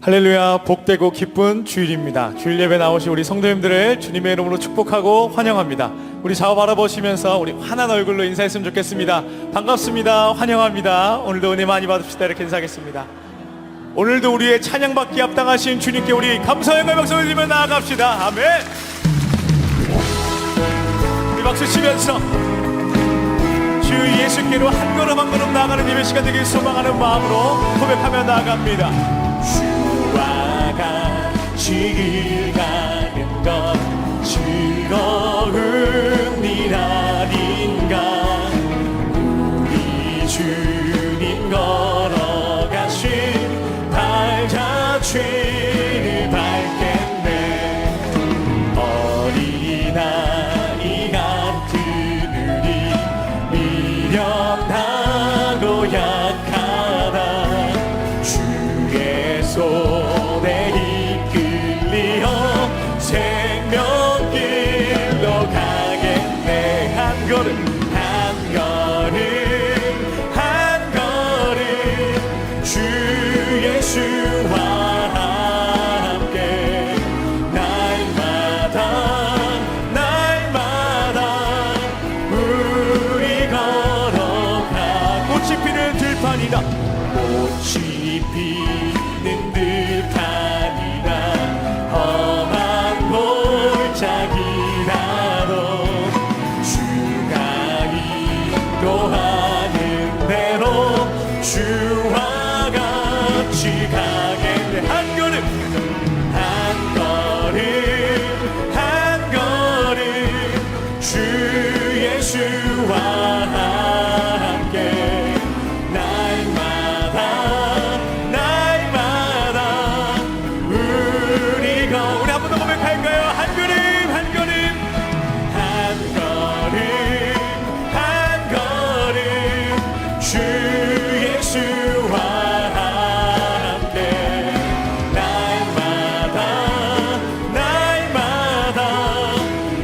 할렐루야, 복되고 기쁜 주일입니다. 주일 예배 나오신 우리 성도님들을 주님의 이름으로 축복하고 환영합니다. 우리 좌우 바라보시면서 우리 환한 얼굴로 인사했으면 좋겠습니다. 반갑습니다. 환영합니다. 오늘도 은혜 많이 받읍시다. 이렇게 인사하겠습니다. 오늘도 우리의 찬양받기 합당하신 주님께 우리 감사의 박수 올리며 나아갑시다. 아멘. 우리 박수 치면서 주 예수께로 한 걸음 한 걸음 나아가는 예배 시간 되길 소망하는 마음으로 고백하며 나아갑니다. 주와 같이 가는 것 즐거운 일 아닌가. 우리 주님 걸어가신 발자취를 밟겠네. 어린아이 같은 우리 미련하고 약하다. 주의 손에 이끌리어 생명길로 가겠네. 한 걸음 한 걸음 한 걸음 주 예수와 함께 날마다 날마다 우리 걸어가. 꽃이 피는 들판이다. 꽃이 피는 들판이다. 험한 골짜기라도 주가 인도하는 대로 주와 같이 가겠네. 한 걸음 한 걸음 한 걸음 주 예수와 함께 날마다 날마다 우리 한 번 더 고백할까요? 한 걸음 한 걸음 한 걸음 한 걸음 주 예수와 함께 날마다 날마다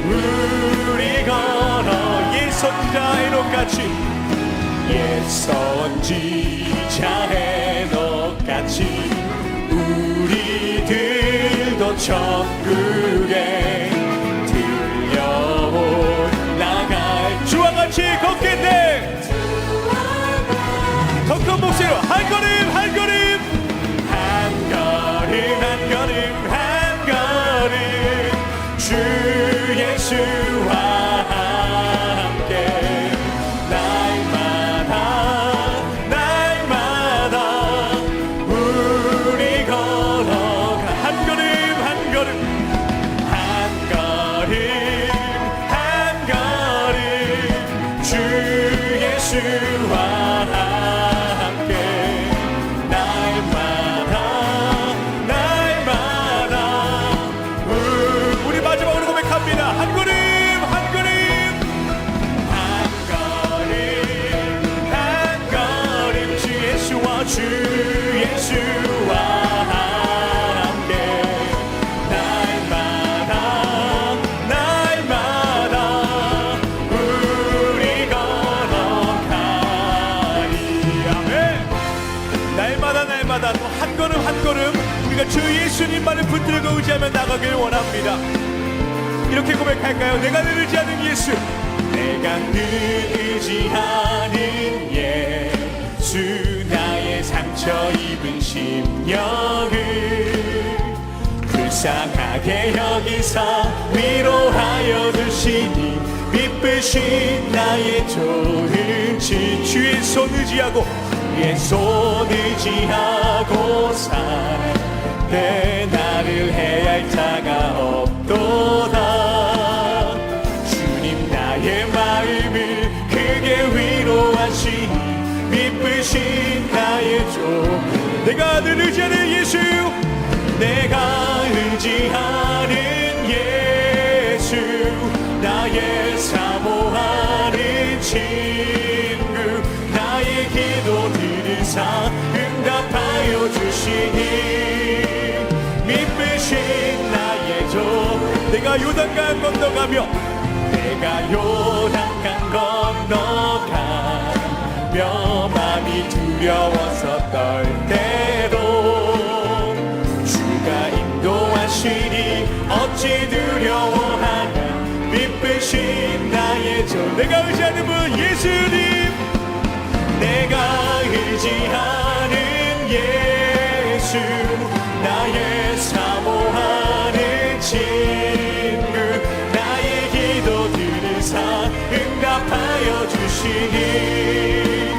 우리 걸어. 예선자의 똑같이 예선지자의 똑같이 우리들도 천국에 들려올라갈 주와 같이 걷겠네. 더 큰 목소리로 한 걸음 한 걸음 한 걸음 한 걸음 한 걸음 주 예수와 함께 날마다 날마다 우리 걸어가. 한 걸음 한 걸음 한 걸음 한 걸음 주 예수와 함께 날마다 날마다 우리 마지막으로 고백합니다. 한 걸음 한 걸음 한 걸음 한 걸음 주 예수와 주 예수와 함께 날마다 날마다 우리 걸어가리. 아멘. 날마다 날마다 또 한 걸음 한 걸음 우리가 주 예수님만을 붙들고 의지하며 나가길 원합니다. 이렇게 고백할까요? 내가 늘 의지하는 예수, 내가 늘 의지하는 예수, 나의 상처 입은 심령을 불쌍하게 여기사 위로하여 주시니 미쁘신 나의 좋은 친. 주의 손 의지하고 주의 손 의지하고 살때 나를 해할 자가 없도다. 주님 나의 마음을 크게 위로하시니 미쁘신 나의 종. 내가 늘 의지하는 예수, 내가 의지하는 예수, 나의 사모하는 친구, 나의 기도 들으사 응답하여 주시니 미쁘신 나의 종. 내가 요단강 건너가며 내가 요단강 건너가며 마음이 두려워서 떨 때로 주시니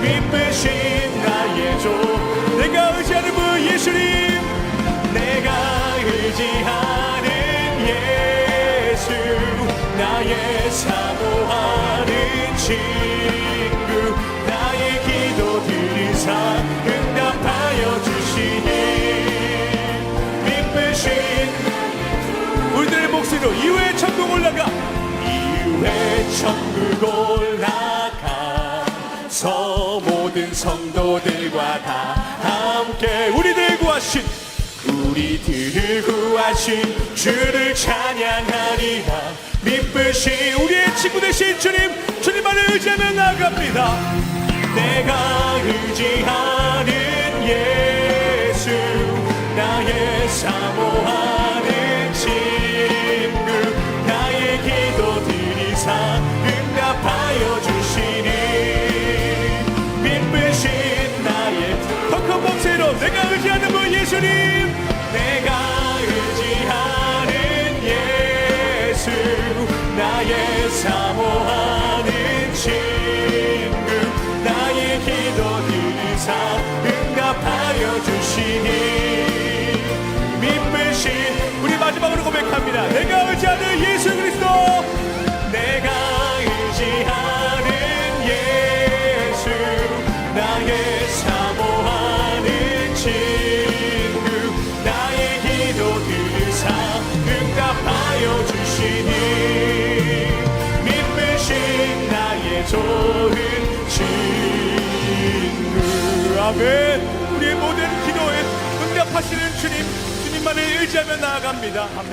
미쁘신 나의 조 내가 의지하는 분 예수님 내가 의지하는 예수 나의 사모하는 친구 나의 기도 들으사 응답하여 주시니 미쁘신 우리들의 목소리로 이후에 천국 올라가 이후에 천국 올라가서 모든 성도들과 다 함께 우리들을 구하신 주를 찬양하리라 미쁘신 우리의 친구 되신 주님만을 의지하며 나아갑니다 내가 의지하는 예수 나의 사모하는 친구 나의 기도 들으사 응답하여 주시니 미쁘신 나의 더 큰 목소리로 내가 의지하는 분 예수님 내가 의지하는 예수 나의 사모하는 친구 나의 기도 들으사 응답하여 주시니 미쁘신 우리 마지막으로 고백합니다 내가 의지하는 예수 그리스도 내가 의지하는 예수 나의 사모하는 친구 나의 기도 들으사 응답하여 주시니 미쁘신 나의 좋은 친구 아멘 우리의 모든 기도에 응답하시는 주님만을 의지하며 나아갑니다 아멘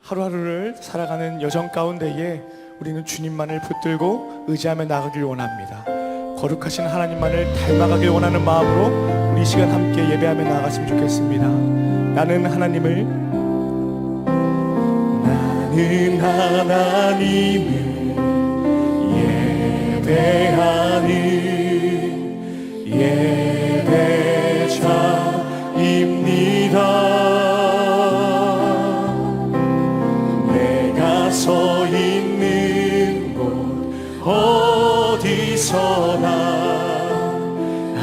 하루하루를 살아가는 여정 가운데에 우리는 주님만을 붙들고 의지하며 나가길 원합니다 거룩하신 하나님만을 닮아가길 원하는 마음으로 우리 이 시간 함께 예배하며 나아갔으면 좋겠습니다 나는 하나님을 예배하는 예배자입니다 내가 서 있는 곳 어디서나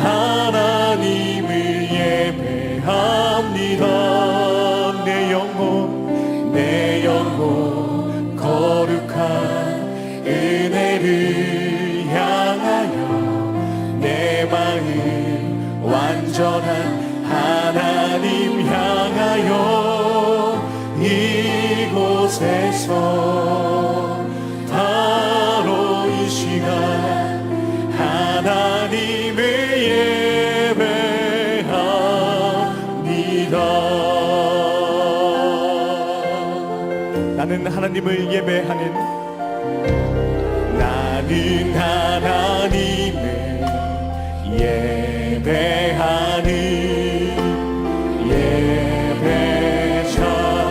하나님을 예배합니다 내 영혼 거룩한 은혜를 향하여 내 마음 완전한 하나님 향하여 이곳에서 바로 이 시간 하나님을 예배합니다 나는 하나님을 예배하는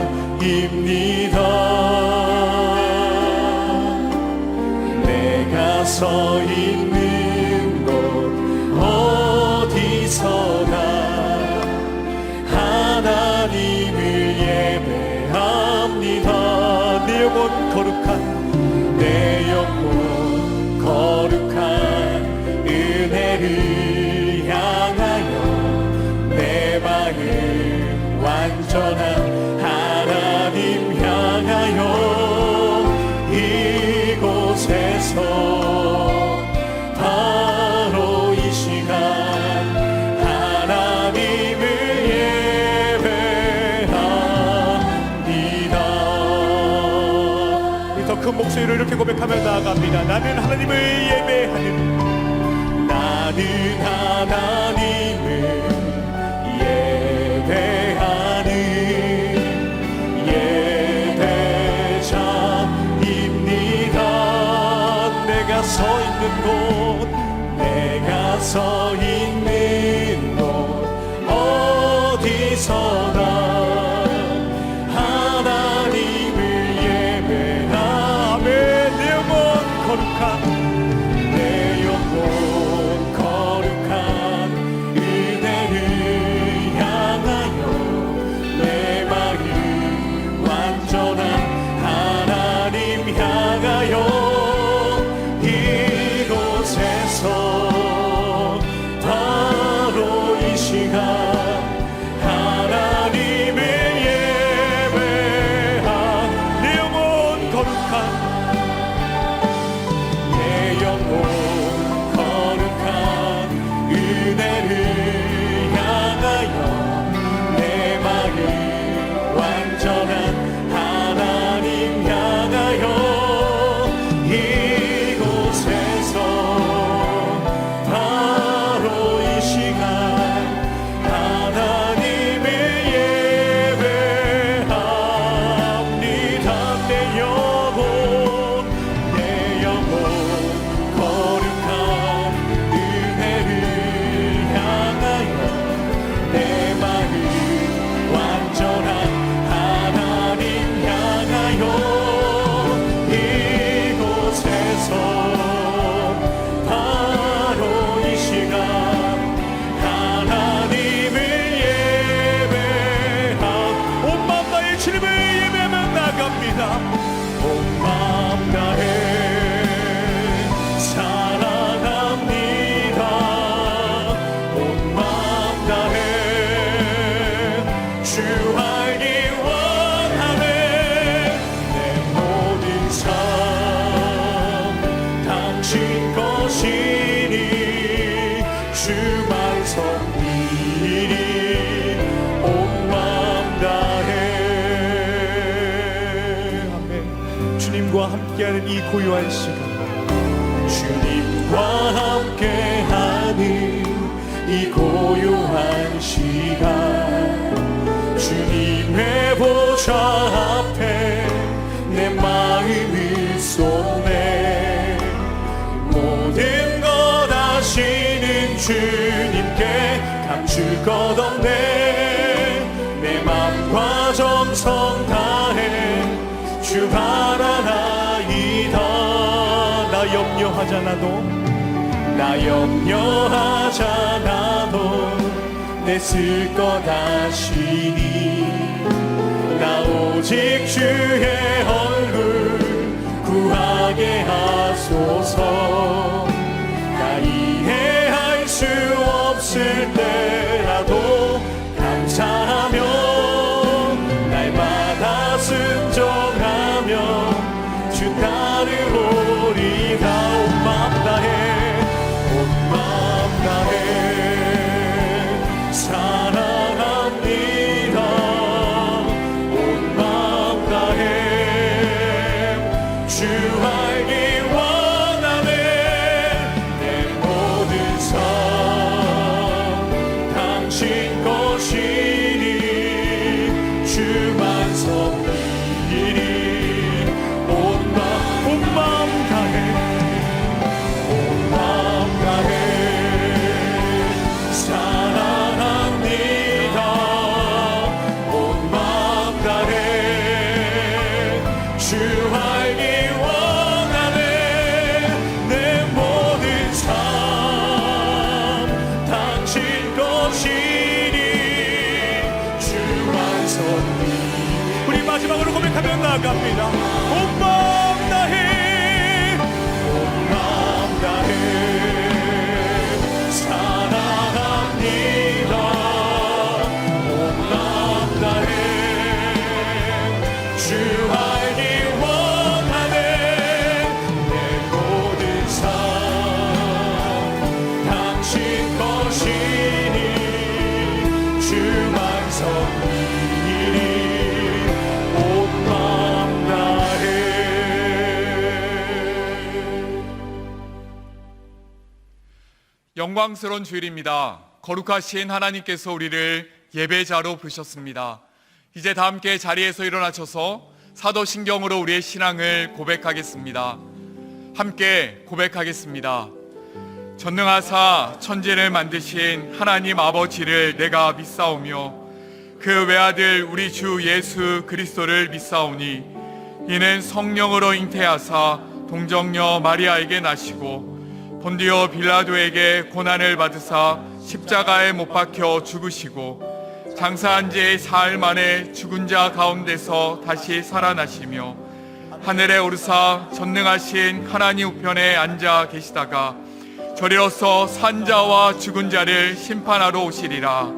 예배자입니다 내가 서 있는 곳 어디서나 하나님을 예배합니다 내 영혼 거룩한 은혜를 향하여 내 마음 완전한 하나님 향하여 이곳에서 바로 이 시간 하나님을 예배합니다 우리 더 큰 목소리로 이렇게 고백하며 나아갑니다 나는 하나님을 예배하는 예배자입니다 내가 서 있는 곳 어디서나 하나님을 예배하며 내 영혼 거룩한 은혜를 향하여 내 마음 완전한 하나님 향하여 함께하는 이 고요한 시간, 주님과 함께하는 이 고요한 시간, 주님의 보좌 앞에 내 마음을 쏟네. 모든 것 아시는 주님께 감출 것 없네. 내 맘과 정성 다해 주 바라나이다. 나 염려하잖아도, 나 염려하잖아도 내 쓸 것 아시니. 나 오직 주의 얼굴 구하게 하소서. 나 이해할 수 없을 때라도 감사하며 날마다 순종하며 주 따르오리다. 온 마음 다해, 온 마음 다해 사랑합니다. 온 마음 다해 주 알기 원하네. 내 모든 삶 당신 것이니 주만 섬기리. 온 마음 다해, 온 마음 다해 사랑합니다. 온 마음 다해 주 알기 원하네. 내 모든 삶 당신 것이니 주만 섬기리. 우리 마지막으로 고백하며 나아갑니다. 온 마음 다해, 온 마음 다해 사랑합니다. 온 마음 다해 주 알기 원하네. 내 모든 삶 당신 것이니 주만 섬기리. 온 마음 다해. 영광스러운 주일입니다. 거룩하신 하나님께서 우리를 예배자로 부르셨습니다. 이제 다 함께 자리에서 일어나셔서 사도신경으로 우리의 신앙을 고백하겠습니다. 함께 고백하겠습니다. 전능하사 천지를 만드신 하나님 아버지를 내가 믿사오며 그 외아들 우리 주 예수 그리스도를 믿사오니 이는 성령으로 잉태하사 동정녀 마리아에게 나시고 본디오 빌라도에게 고난을 받으사 십자가에 못 박혀 죽으시고 장사한 지 사흘 만에 죽은 자 가운데서 다시 살아나시며 하늘에 오르사 전능하신 하나님 우편에 앉아 계시다가 저리로서 산 자와 죽은 자를 심판하러 오시리라.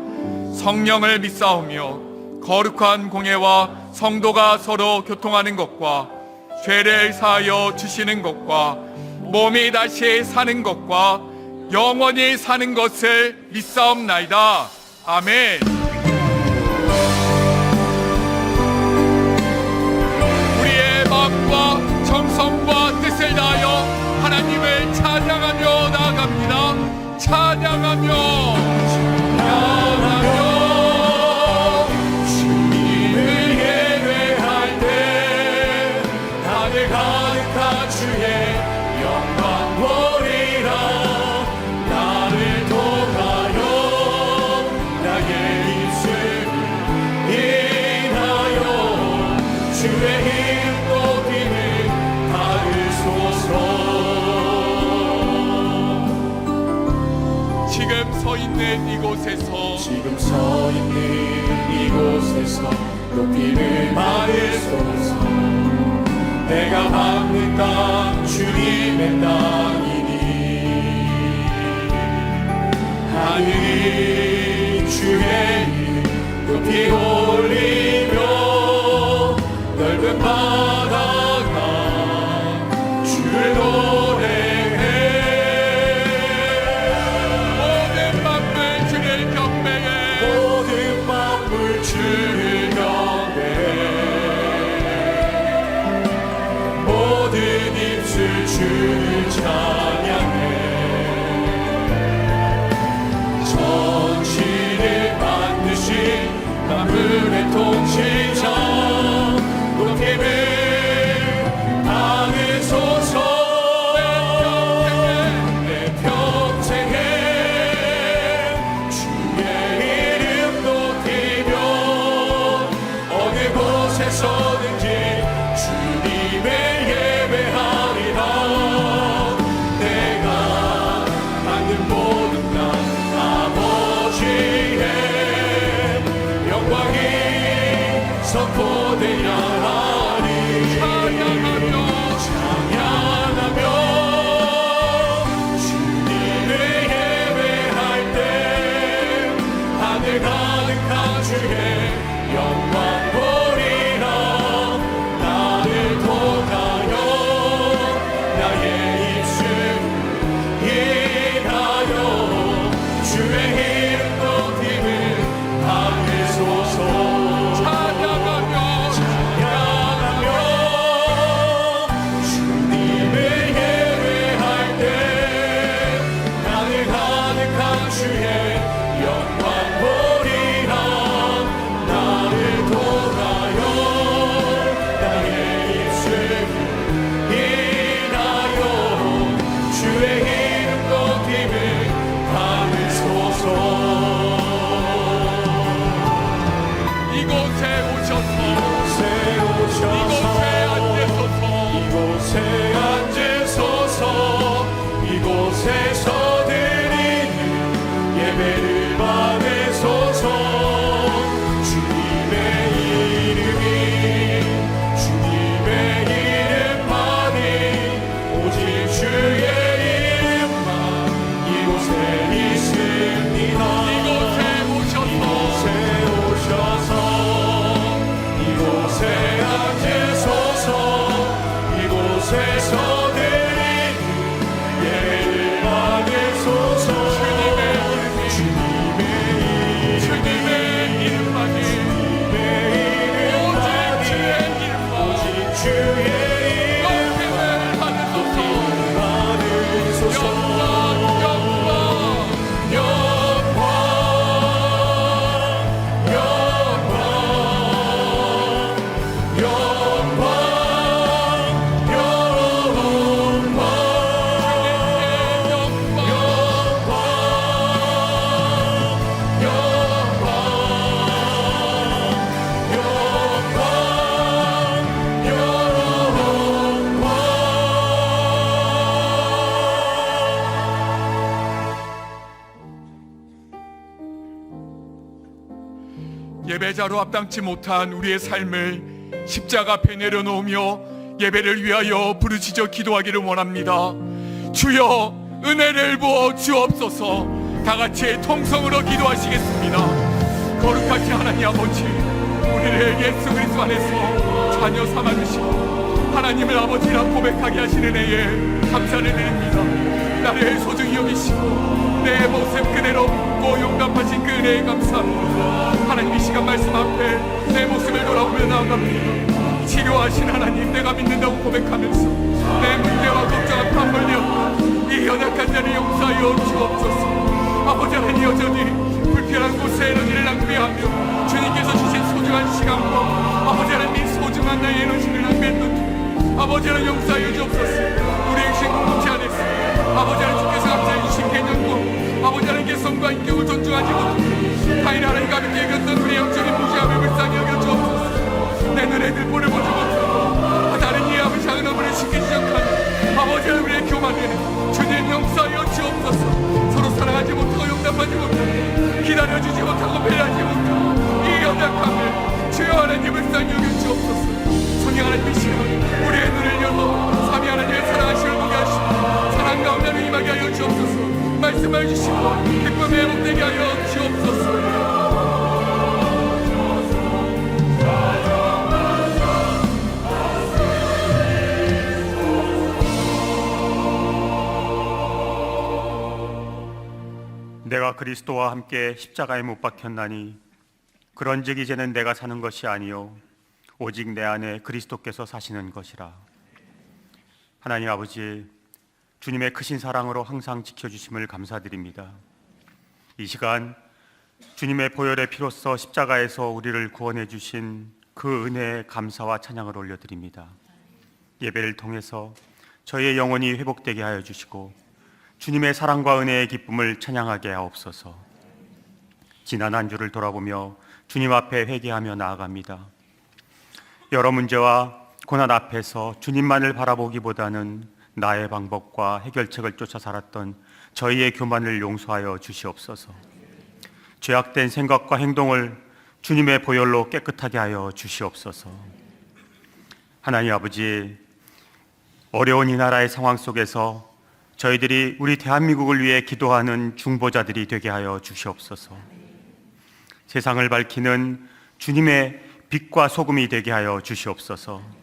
성령을 믿사오며 거룩한 공예와 성도가 서로 교통하는 것과 죄를 사하여 주시는 것과 몸이 다시 사는 것과 영원히 사는 것을 믿사옵나이다. 아멘. 우리의 마음과 정성과 뜻을 다하여 하나님을 찬양하며 나아갑니다. 찬양하며 주님을 예배할 때 하늘 가득한 주의 영광 보리라. 나를 통하여 나의 입술을 인하여 주의 힘도 힘을 받으소서. 지금 서 있는 이곳에서 높이를 받으소서. 내가 밟는 땅 주님의 땅이니 하늘이 주의 이름 높이 올리며 넓은 바다가 주를 노래해. 모든 만물 주를 경배해. 모든 만물 주를 경배해. 모든 주를 찬양해 천지를 만드신 만물의 통치자 높임을 받으소서 내 평생에 주의 이름 높이며 어느 곳에서든지 주님의 예배하리라 내가 받는 모든 것 아버지의 영광이 선포되려 하리 찬양하며 주님을 예배할 때 하늘 가득한 주의 영광 보리라 나를 통하여 나의 입술 인하여 주의 이름 높임을 받으소서 찬양하며 주님을 예배할 때 하늘 가득한 주의 영광 보리라 나를 통하여 나의 입술 인하여 주의 이름 높임을 받으소서 이곳에 오셔서 이곳에 앉으소서 이곳에서 드리는 예배를 받으소서 주님의 이름만이 오직 주의 이름만 이곳에 있습니다 이곳에 오셔서 이곳에 앉으소서 이곳에서 드리는 예배를 받으소서 주님의 이름만이 오직 주의 이름만 주의 높임을 받으소서 받으소서 예배자로 합당치 못한 우리의 삶을 십자가 앞에 내려놓으며 예배를 위하여 부르짖어 기도하기를 원합니다. 주여 은혜를 부어 주옵소서. 다같이 통성으로 기도하시겠습니다. 거룩하신 하나님 아버지, 우리를 예수 그리스도 안에서 자녀 삼아주시고 하나님을 아버지라 고백하게 하시는 애에 감사를 드립니다. 나를 소중히 여기시고 내 모습 그대로 묻고 용납하신 그 은혜에 감사합니다. 하나님 이 시간 말씀 앞에 내 모습을 돌아보며 나아갑니다. 치료하신 하나님, 내가 믿는다고 고백하면서 내 문제와 걱정 앞에 한 벌려 이 연약한 자를 용서하여 주옵소서. 아버지 하나님, 여전히 불편한 곳에 에너지를 낭비하며 주님께서 주신 소중한 시간과 아버지 하나님 소중한 나의 에너지를 낭비했던 아버지 하나님 용서하여 주옵소서. 우리 행신 공동체 안에서 아버지 하나님 주께서 감사해 주신 개념과 아버지 하나님께 성과 인격을 존중하지 못하고 타인 하나님 가볍게 여겼던 우리 영적인 무지함을 불쌍히 여겨 주옵소서. 내 눈에 들보를 보지 못하고 다른 이의 아버지 작은 어머니를 쉽게 지적하는 아버지 하나님 우리의 교만을 주님 용서하여 주옵소서. 서로 사랑하지 못하고 용납하지 못하고 기다려주지 못하고 배려하지 못하고 이 연약함을 주여 하나님 불쌍히 여겨 주옵소서. 성령 하나님 이 시간 우리의 눈을 열어 삼위 하나님의 사랑하심을 보게 하시고 사랑 가운데 임하게 하여 주옵소서. 말씀해 주시고 기쁨에 복되게 하여 주옵소서. 내가 그리스도와 함께 십자가에 못 박혔나니 그런즉 이제는 내가 사는 것이 아니요 오직 내 안에 그리스도께서 사시는 것이라. 하나님 아버지, 주님의 크신 사랑으로 항상 지켜주심을 감사드립니다. 이 시간 주님의 보혈의 피로써 십자가에서 우리를 구원해 주신 그 은혜에 감사와 찬양을 올려드립니다. 예배를 통해서 저희의 영혼이 회복되게 하여 주시고 주님의 사랑과 은혜의 기쁨을 찬양하게 하옵소서. 지난 한 주를 돌아보며 주님 앞에 회개하며 나아갑니다. 여러 문제와 고난 앞에서 주님만을 바라보기보다는 나의 방법과 해결책을 쫓아 살았던 저희의 교만을 용서하여 주시옵소서. 죄악된 생각과 행동을 주님의 보혈로 깨끗하게 하여 주시옵소서. 하나님 아버지, 어려운 이 나라의 상황 속에서 저희들이 우리 대한민국을 위해 기도하는 중보자들이 되게 하여 주시옵소서. 세상을 밝히는 주님의 빛과 소금이 되게 하여 주시옵소서.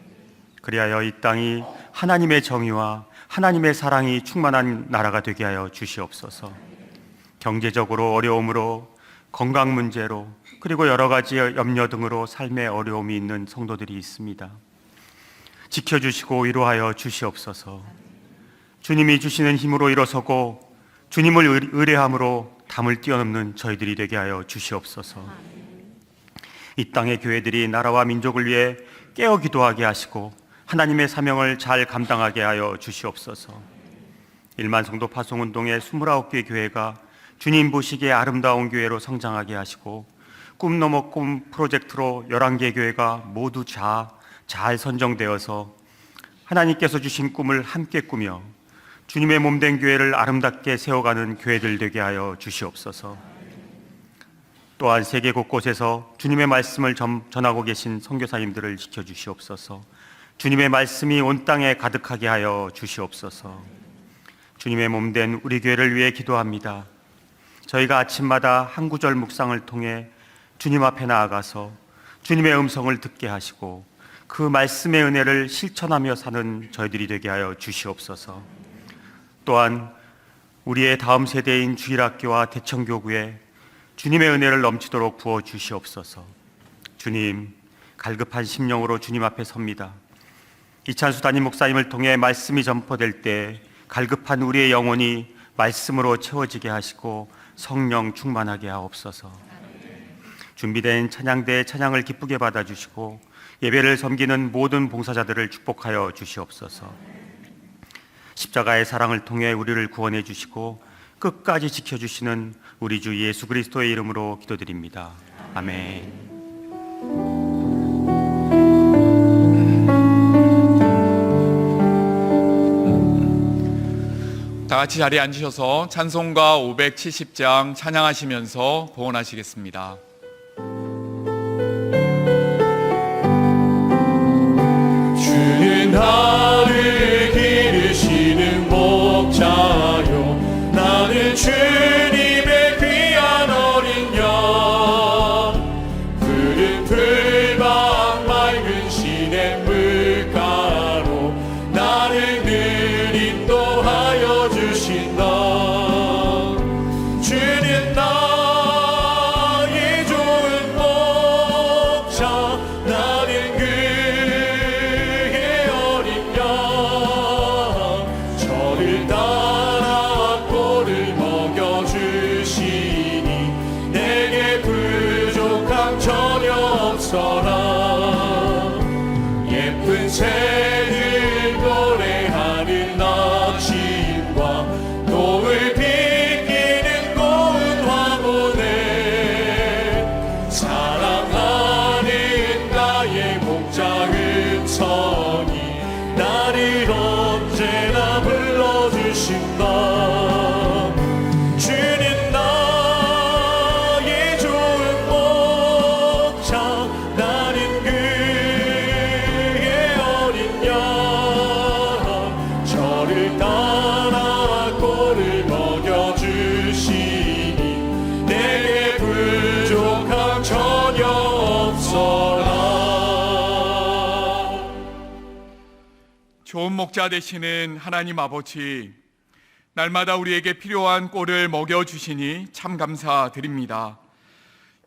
그리하여 이 땅이 하나님의 정의와 하나님의 사랑이 충만한 나라가 되게 하여 주시옵소서. 경제적으로 어려움으로, 건강 문제로, 그리고 여러 가지 염려 등으로 삶의 어려움이 있는 성도들이 있습니다. 지켜주시고 위로하여 주시옵소서. 주님이 주시는 힘으로 일어서고 주님을 의뢰함으로 담을 뛰어넘는 저희들이 되게 하여 주시옵소서. 이 땅의 교회들이 나라와 민족을 위해 깨어 기도하게 하시고 하나님의 사명을 잘 감당하게 하여 주시옵소서. 1만 성도 파송운동의 29개 교회가 주님 보시기에 아름다운 교회로 성장하게 하시고 꿈 넘어 꿈 프로젝트로 11개 교회가 모두 잘 선정되어서 하나님께서 주신 꿈을 함께 꾸며 주님의 몸된 교회를 아름답게 세워가는 교회들 되게 하여 주시옵소서. 또한 세계 곳곳에서 주님의 말씀을 전하고 계신 선교사님들을 지켜주시옵소서. 주님의 말씀이 온 땅에 가득하게 하여 주시옵소서. 주님의 몸된 우리 교회를 위해 기도합니다. 저희가 아침마다 한 구절 묵상을 통해 주님 앞에 나아가서 주님의 음성을 듣게 하시고 그 말씀의 은혜를 실천하며 사는 저희들이 되게 하여 주시옵소서. 또한 우리의 다음 세대인 주일학교와 대청교구에 주님의 은혜를 넘치도록 부어 주시옵소서. 주님, 갈급한 심령으로 주님 앞에 섭니다. 이찬수 담임 목사님을 통해 말씀이 전포될 때 갈급한 우리의 영혼이 말씀으로 채워지게 하시고 성령 충만하게 하옵소서. 준비된 찬양대의 찬양을 기쁘게 받아주시고 예배를 섬기는 모든 봉사자들을 축복하여 주시옵소서. 십자가의 사랑을 통해 우리를 구원해 주시고 끝까지 지켜주시는 우리 주 예수 그리스도의 이름으로 기도드립니다. 아멘. 다 같이 자리에 앉으셔서 찬송가 570장 찬양하시면서 봉헌하시겠습니다. 주는 나를 기르시는 목자요, 나는 주님의 귀한 어린 양. 푸른 풀밭 맑은 시냇 물가로 나를 늘 인도하여 주신다. 주는 나의 좋은 목자, 나는 그의 어린 양. 저를 따라 꼴을 먹여주시니 내게 부족함 전혀 없어라. 예쁜 새들 노래하는 아침과 노을 비키는 고운 화보네, 사랑하는 나의 목자 은성이 나를 언제나 불러주신다. 주는 나의 좋은 목자, 나는 그의 어린 양. 저를 따라 꼴을 먹여주시니 내게 부족함 전혀 없어라. 좋은 목자 되시는 하나님 아버지, 날마다 우리에게 필요한 꼴을 먹여주시니 참 감사드립니다.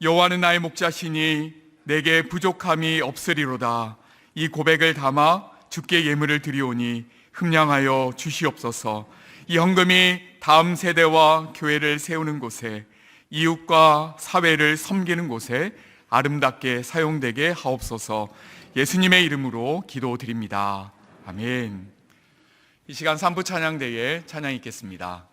여호와는 나의 목자시니 내게 부족함이 없으리로다. 이 고백을 담아 주께 예물을 드리오니 흠량하여 주시옵소서. 이 헌금이 다음 세대와 교회를 세우는 곳에, 이웃과 사회를 섬기는 곳에 아름답게 사용되게 하옵소서. 예수님의 이름으로 기도드립니다. 아멘. 이 시간 3부 찬양대에 찬양 있겠습니다.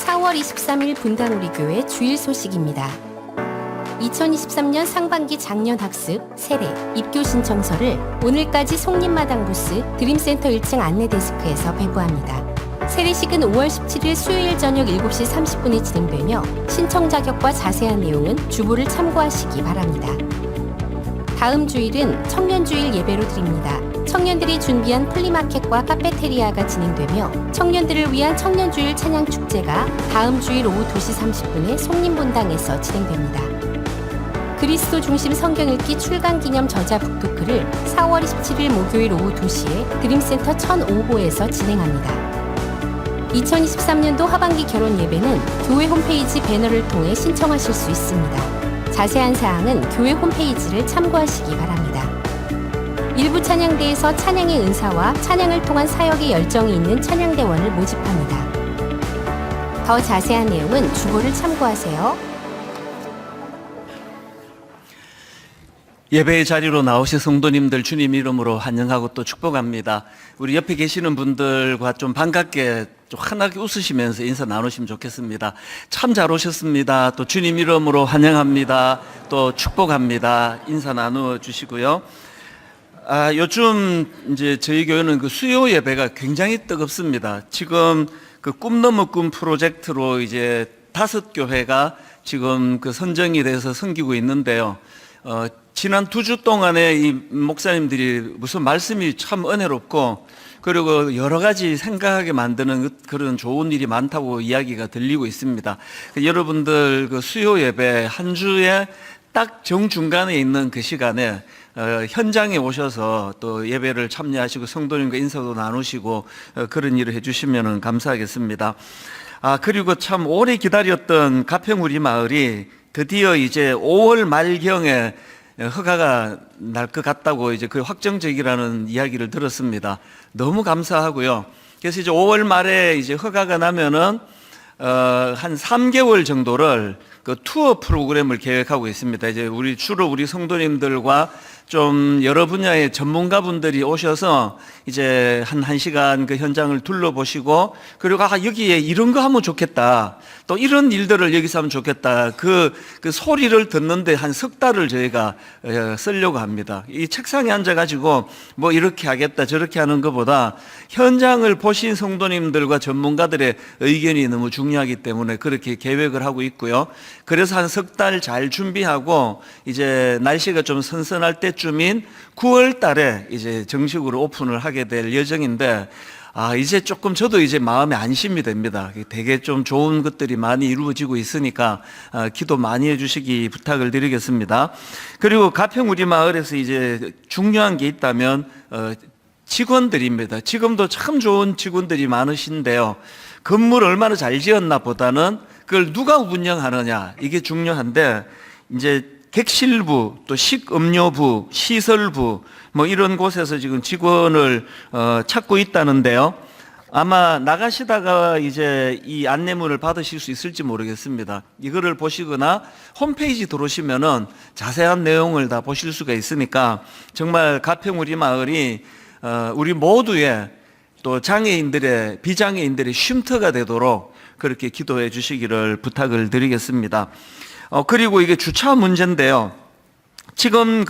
(4월 23일) 분당 우리교회 주일 소식입니다. 2023년 상반기 작년학습 세례 입교 신청서를 오늘까지 송림마당 부스 드림센터 1층 안내데스크에서 배부합니다. 세례식은 5월 17일 수요일 저녁 7시 30분에 진행되며 신청 자격과 자세한 내용은 주보를 참고하시기 바랍니다. 다음 주일은 청년주일 예배로 드립니다. 청년들이 준비한 플리마켓과 카페테리아가 진행되며 청년들을 위한 청년주일 찬양축제가 다음 주일 오후 2시 30분에 송림분당에서 진행됩니다. 그리스도 중심 성경 읽기 출간 기념 저자 북토크를 4월 27일 목요일 오후 2시에 드림센터 1005호에서 진행합니다. 2023년도 하반기 결혼 예배는 교회 홈페이지 배너를 통해 신청하실 수 있습니다. 자세한 사항은 교회 홈페이지를 참고하시기 바랍니다. 일부 찬양대에서 찬양의 은사와 찬양을 통한 사역의 열정이 있는 찬양대원을 모집합니다. 더 자세한 내용은 주보를 참고하세요. 예배의 자리로 나오신 성도님들 주님 이름으로 환영하고 또 축복합니다. 우리 옆에 계시는 분들과 좀 반갑게 좀 환하게 웃으시면서 인사 나누시면 좋겠습니다. 참 잘 오셨습니다. 또 주님 이름으로 환영합니다. 또 축복합니다. 인사 나누어 주시고요. 요즘 이제 저희 교회는 그 수요 예배가 굉장히 뜨겁습니다. 지금 그 꿈 넘어 꿈 프로젝트로 이제 5교회가 지금 그 선정이 돼서 섬기고 있는데요. 지난 2주 동안에 이 목사님들이 무슨 말씀이 참 은혜롭고 그리고 여러 가지 생각하게 만드는 그런 좋은 일이 많다고 이야기가 들리고 있습니다. 여러분들 그 수요 예배 한 주에 딱 정중간에 있는 그 시간에 현장에 오셔서 또 예배를 참여하시고 성도님과 인사도 나누시고 그런 일을 해주시면 감사하겠습니다. 그리고 참 오래 기다렸던 가평 우리 마을이 드디어 이제 5월 말경에 허가가 날 것 같다고 이제 그 확정적이라는 이야기를 들었습니다. 너무 감사하고요. 그래서 이제 5월 말에 이제 허가가 나면은 한 3개월 정도를 그 투어 프로그램을 계획하고 있습니다. 이제 주로 우리 성도님들과 좀 여러 분야의 전문가분들이 오셔서 이제 한 1시간 그 현장을 둘러보시고 그리고 여기에 이런 거 하면 좋겠다. 또 이런 일들을 여기서 하면 좋겠다. 그 소리를 듣는데 한 석 달을 저희가 쓰려고 합니다. 이 책상에 앉아가지고 뭐 이렇게 하겠다 저렇게 하는 것보다 현장을 보신 성도님들과 전문가들의 의견이 너무 중요하기 때문에 그렇게 계획을 하고 있고요. 그래서 한 석 달 잘 준비하고 이제 날씨가 좀 선선할 때쯤인 9월 달에 이제 정식으로 오픈을 하게 될 예정인데 이제 조금 저도 이제 마음에 안심이 됩니다. 되게 좀 좋은 것들이 많이 이루어지고 있으니까 기도 많이 해주시기 부탁을 드리겠습니다. 그리고 가평 우리 마을에서 이제 중요한 게 있다면 직원들입니다. 지금도 참 좋은 직원들이 많으신데요. 건물 얼마나 잘 지었나 보다는 그걸 누가 운영하느냐 이게 중요한데 이제 객실부, 또 식음료부, 시설부 뭐 이런 곳에서 지금 직원을 찾고 있다는데요. 아마 나가시다가 이제 이 안내문을 받으실 수 있을지 모르겠습니다. 이거를 보시거나 홈페이지 들어오시면은 자세한 내용을 다 보실 수가 있으니까 정말 가평 우리 마을이 우리 모두의 또 장애인들의 비장애인들의 쉼터가 되도록 그렇게 기도해 주시기를 부탁을 드리겠습니다. 그리고 이게 주차 문제인데요. 지금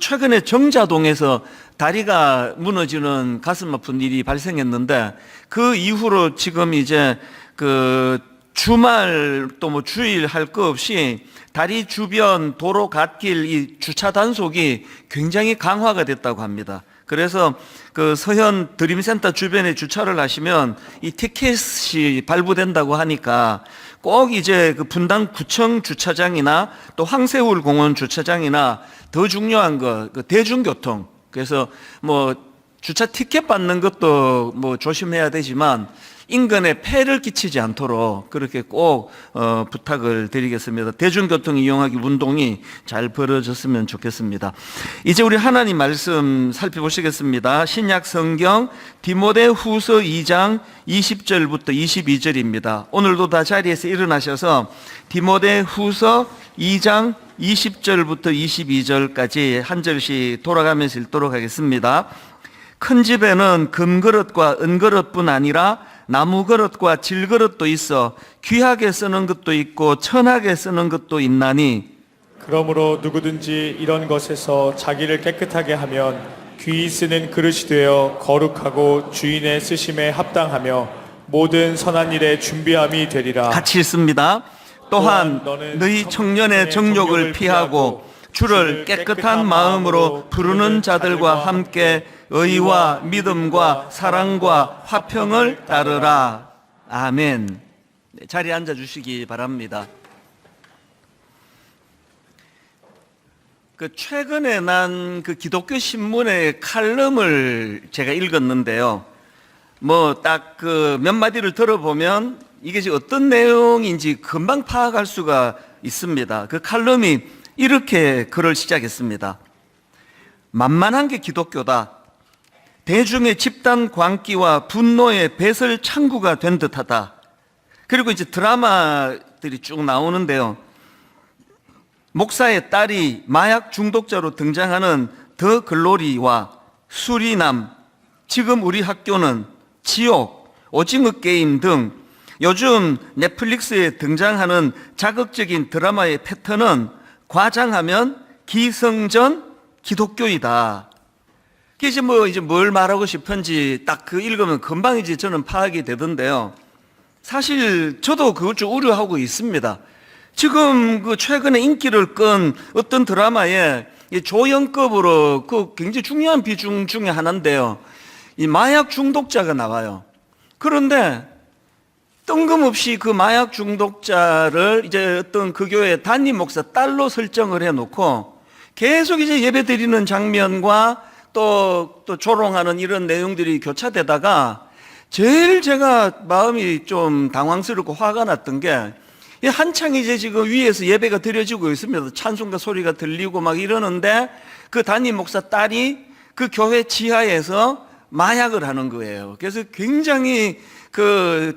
최근에 정자동에서 다리가 무너지는 가슴 아픈 일이 발생했는데 그 이후로 지금 이제 그 주말 또 뭐 주일 할 거 없이 다리 주변 도로 갓길 이 주차 단속이 굉장히 강화가 됐다고 합니다. 그래서 그 서현 드림센터 주변에 주차를 하시면 이 티켓이 발부된다고 하니까 꼭 이제 그 분당 구청 주차장이나 또 황새울 공원 주차장이나 더 중요한 그 대중교통 그래서 뭐 주차 티켓 받는 것도 뭐 조심해야 되지만 인근에 폐를 끼치지 않도록 그렇게 꼭 부탁을 드리겠습니다. 대중교통 이용하기 운동이 잘 벌어졌으면 좋겠습니다. 이제 우리 하나님 말씀 살펴보시겠습니다. 신약 성경 디모데 후서 2장 20절부터 22절입니다. 오늘도 다 자리에서 일어나셔서 디모데 후서 2장 20절부터 22절까지 한 절씩 돌아가면서 읽도록 하겠습니다. 큰 집에는 금그릇과 은그릇뿐 아니라 나무 그릇과 질그릇도 있어 귀하게 쓰는 것도 있고 천하게 쓰는 것도 있나니 그러므로 누구든지 이런 것에서 자기를 깨끗하게 하면 귀히 쓰는 그릇이 되어 거룩하고 주인의 쓰심에 합당하며 모든 선한 일에 준비함이 되리라. 같이 읽습니다. 또한 너희 청년의 정욕을 피하고 주를 깨끗한 마음으로 부르는 자들과 함께 의와 믿음과 사랑과 화평을 따르라. 아멘. 자리에 앉아 주시기 바랍니다. 그 최근에 난 그 기독교 신문의 칼럼을 제가 읽었는데요. 뭐 딱 그 몇 마디를 들어보면 이게 지금 어떤 내용인지 금방 파악할 수가 있습니다. 그 칼럼이 이렇게 글을 시작했습니다. 만만한 게 기독교다. 대중의 집단 광기와 분노의 배설 창구가 된 듯하다. 그리고 이제 드라마들이 쭉 나오는데요. 목사의 딸이 마약 중독자로 등장하는 더 글로리와 수리남, 지금 우리 학교는, 지옥, 오징어 게임 등 요즘 넷플릭스에 등장하는 자극적인 드라마의 패턴은 과장하면 기성전 기독교이다. 이제 뭘 말하고 싶은지 딱 그 읽으면 금방 이제 저는 파악이 되던데요. 사실 저도 그걸 좀 우려하고 있습니다. 지금 그 최근에 인기를 끈 어떤 드라마에 조연급으로 그 굉장히 중요한 비중 중에 하나인데요. 이 마약 중독자가 나와요. 그런데 뜬금없이 그 마약 중독자를 이제 어떤 그 교회 담임 목사 딸로 설정을 해놓고 계속 이제 예배 드리는 장면과 또 조롱하는 이런 내용들이 교차되다가 제일 제가 마음이 좀 당황스럽고 화가 났던 게 한창 이제 지금 위에서 예배가 드려지고 있습니다. 찬송가 소리가 들리고 막 이러는데 그 담임 목사 딸이 그 교회 지하에서 마약을 하는 거예요. 그래서 굉장히 그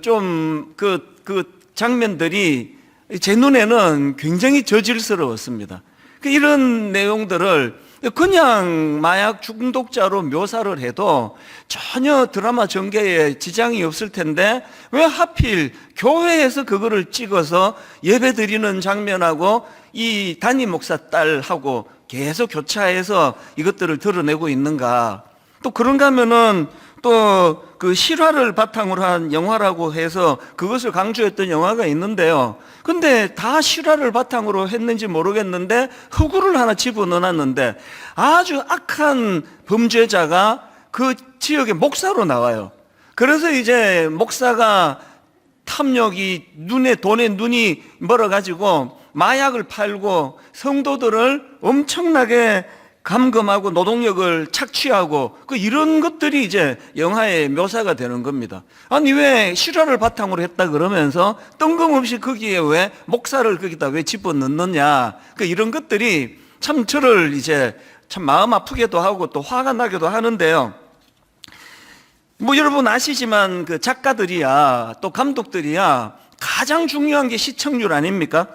장면들이 제 눈에는 굉장히 저질스러웠습니다. 이런 내용들을 그냥 마약 중독자로 묘사를 해도 전혀 드라마 전개에 지장이 없을 텐데 왜 하필 교회에서 그거를 찍어서 예배 드리는 장면하고 이 담임 목사 딸하고 계속 교차해서 이것들을 드러내고 있는가. 또 그런가 하면은 또 그 실화를 바탕으로 한 영화라고 해서 그것을 강조했던 영화가 있는데요. 근데 다 실화를 바탕으로 했는지 모르겠는데 허구를 하나 집어넣어놨는데 아주 악한 범죄자가 그 지역의 목사로 나와요. 그래서 이제 목사가 탐욕이 돈에 눈이 멀어가지고 마약을 팔고 성도들을 엄청나게 감금하고 노동력을 착취하고 이런 것들이 이제 영화의 묘사가 되는 겁니다. 아니 왜 실화를 바탕으로 했다 그러면서 뜬금없이 거기에 왜 목사를 거기다 왜 집어넣느냐. 이런 것들이 참 저를 이제 참 마음 아프게도 하고 또 화가 나기도 하는데요. 여러분 아시지만 그 작가들이야 또 감독들이야 가장 중요한 게 시청률 아닙니까?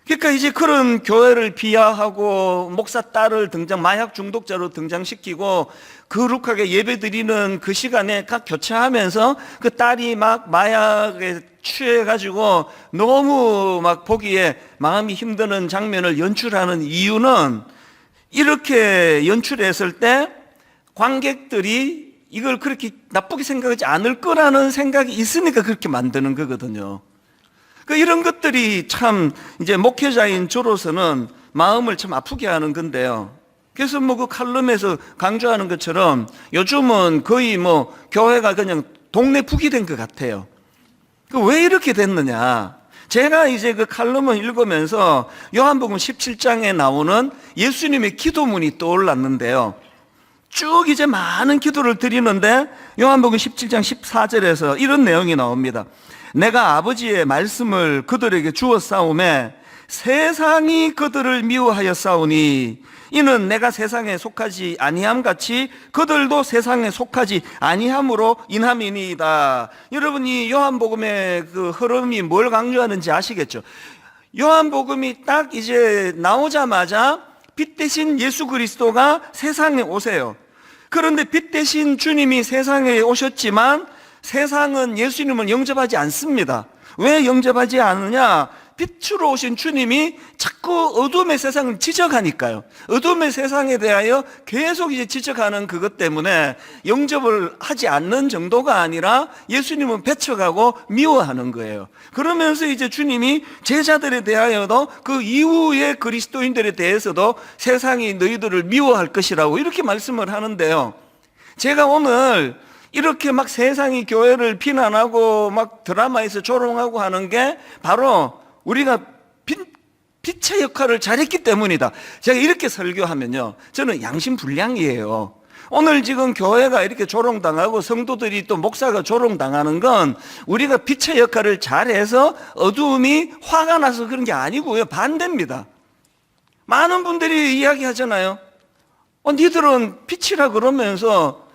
그러니까 이제 그런 교회를 비하하고 목사 딸을 마약 중독자로 등장시키고 거룩하게 예배드리는 그 시간에 각 교차하면서 그 딸이 막 마약에 취해가지고 너무 막 보기에 마음이 힘드는 장면을 연출하는 이유는 이렇게 연출했을 때 관객들이 이걸 그렇게 나쁘게 생각하지 않을 거라는 생각이 있으니까 그렇게 만드는 거거든요. 이런 것들이 참 이제 목회자인 저로서는 마음을 참 아프게 하는 건데요. 그래서 그 칼럼에서 강조하는 것처럼 요즘은 거의 교회가 그냥 동네 북이 된 것 같아요. 왜 이렇게 됐느냐? 제가 이제 그 칼럼을 읽으면서 요한복음 17장에 나오는 예수님의 기도문이 떠올랐는데요. 쭉 이제 많은 기도를 드리는데 요한복음 17장 14절에서 이런 내용이 나옵니다. 내가 아버지의 말씀을 그들에게 주었사오매 세상이 그들을 미워하였사오니 이는 내가 세상에 속하지 아니함 같이 그들도 세상에 속하지 아니함으로 인함이니이다. 여러분이 요한복음의 그 흐름이 뭘 강조하는지 아시겠죠? 요한복음이 딱 이제 나오자마자 빛 대신 예수 그리스도가 세상에 오세요. 그런데 빛 대신 주님이 세상에 오셨지만 세상은 예수님을 영접하지 않습니다. 왜 영접하지 않느냐? 빛으로 오신 주님이 자꾸 어둠의 세상을 지적하니까요. 어둠의 세상에 대하여 계속 이제 지적하는 그것 때문에 영접을 하지 않는 정도가 아니라 예수님은 배척하고 미워하는 거예요. 그러면서 이제 주님이 제자들에 대하여도 그 이후의 그리스도인들에 대해서도 세상이 너희들을 미워할 것이라고 이렇게 말씀을 하는데요. 제가 오늘 이렇게 막 세상이 교회를 비난하고 막 드라마에서 조롱하고 하는 게 바로 우리가 빛의 역할을 잘했기 때문이다. 제가 이렇게 설교하면요, 저는 양심불량이에요. 오늘 지금 교회가 이렇게 조롱당하고 성도들이 또 목사가 조롱당하는 건 우리가 빛의 역할을 잘해서 어두움이 화가 나서 그런 게 아니고요, 반대입니다. 많은 분들이 이야기하잖아요. 니들은 빛이라 그러면서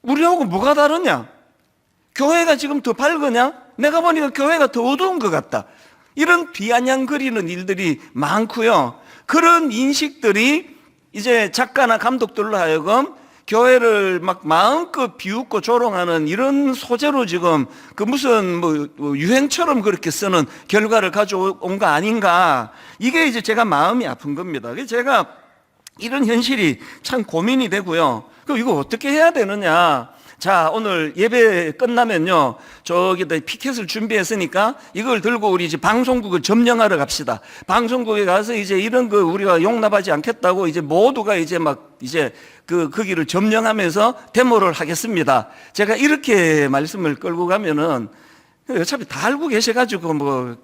우리하고 뭐가 다르냐? 교회가 지금 더 밝으냐? 내가 보니까 교회가 더 어두운 것 같다. 이런 비아냥거리는 일들이 많고요. 그런 인식들이 이제 작가나 감독들로 하여금 교회를 막 마음껏 비웃고 조롱하는 이런 소재로 지금 그 무슨 뭐 유행처럼 그렇게 쓰는 결과를 가져온 거 아닌가. 이게 이제 제가 마음이 아픈 겁니다. 그래서 제가 이런 현실이 참 고민이 되고요. 그럼 이거 어떻게 해야 되느냐. 자, 오늘 예배 끝나면요, 저기다 피켓을 준비했으니까 이걸 들고 우리 이제 방송국을 점령하러 갑시다. 방송국에 가서 이제 이런 거 우리가 용납하지 않겠다고 이제 모두가 이제 막 이제 거기를 점령하면서 데모를 하겠습니다. 제가 이렇게 말씀을 끌고 가면은 어차피 다 알고 계셔가지고 뭐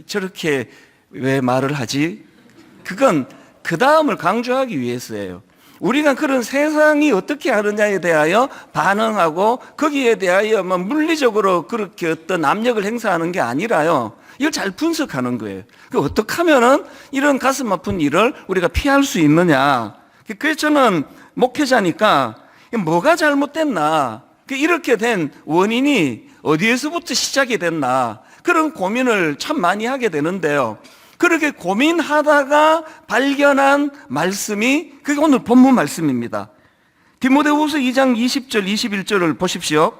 저렇게 왜 말을 하지? 그건 그 다음을 강조하기 위해서예요. 우리가 그런 세상이 어떻게 하느냐에 대하여 반응하고 거기에 대하여 뭐 물리적으로 그렇게 어떤 압력을 행사하는 게 아니라요. 이걸 잘 분석하는 거예요. 어떻게 하면은 이런 가슴 아픈 일을 우리가 피할 수 있느냐. 그래서 저는 목회자니까 뭐가 잘못됐나. 이렇게 된 원인이 어디에서부터 시작이 됐나. 그런 고민을 참 많이 하게 되는데요. 그렇게 고민하다가 발견한 말씀이 그게 오늘 본문 말씀입니다. 디모데후서 2장 20절 21절을 보십시오.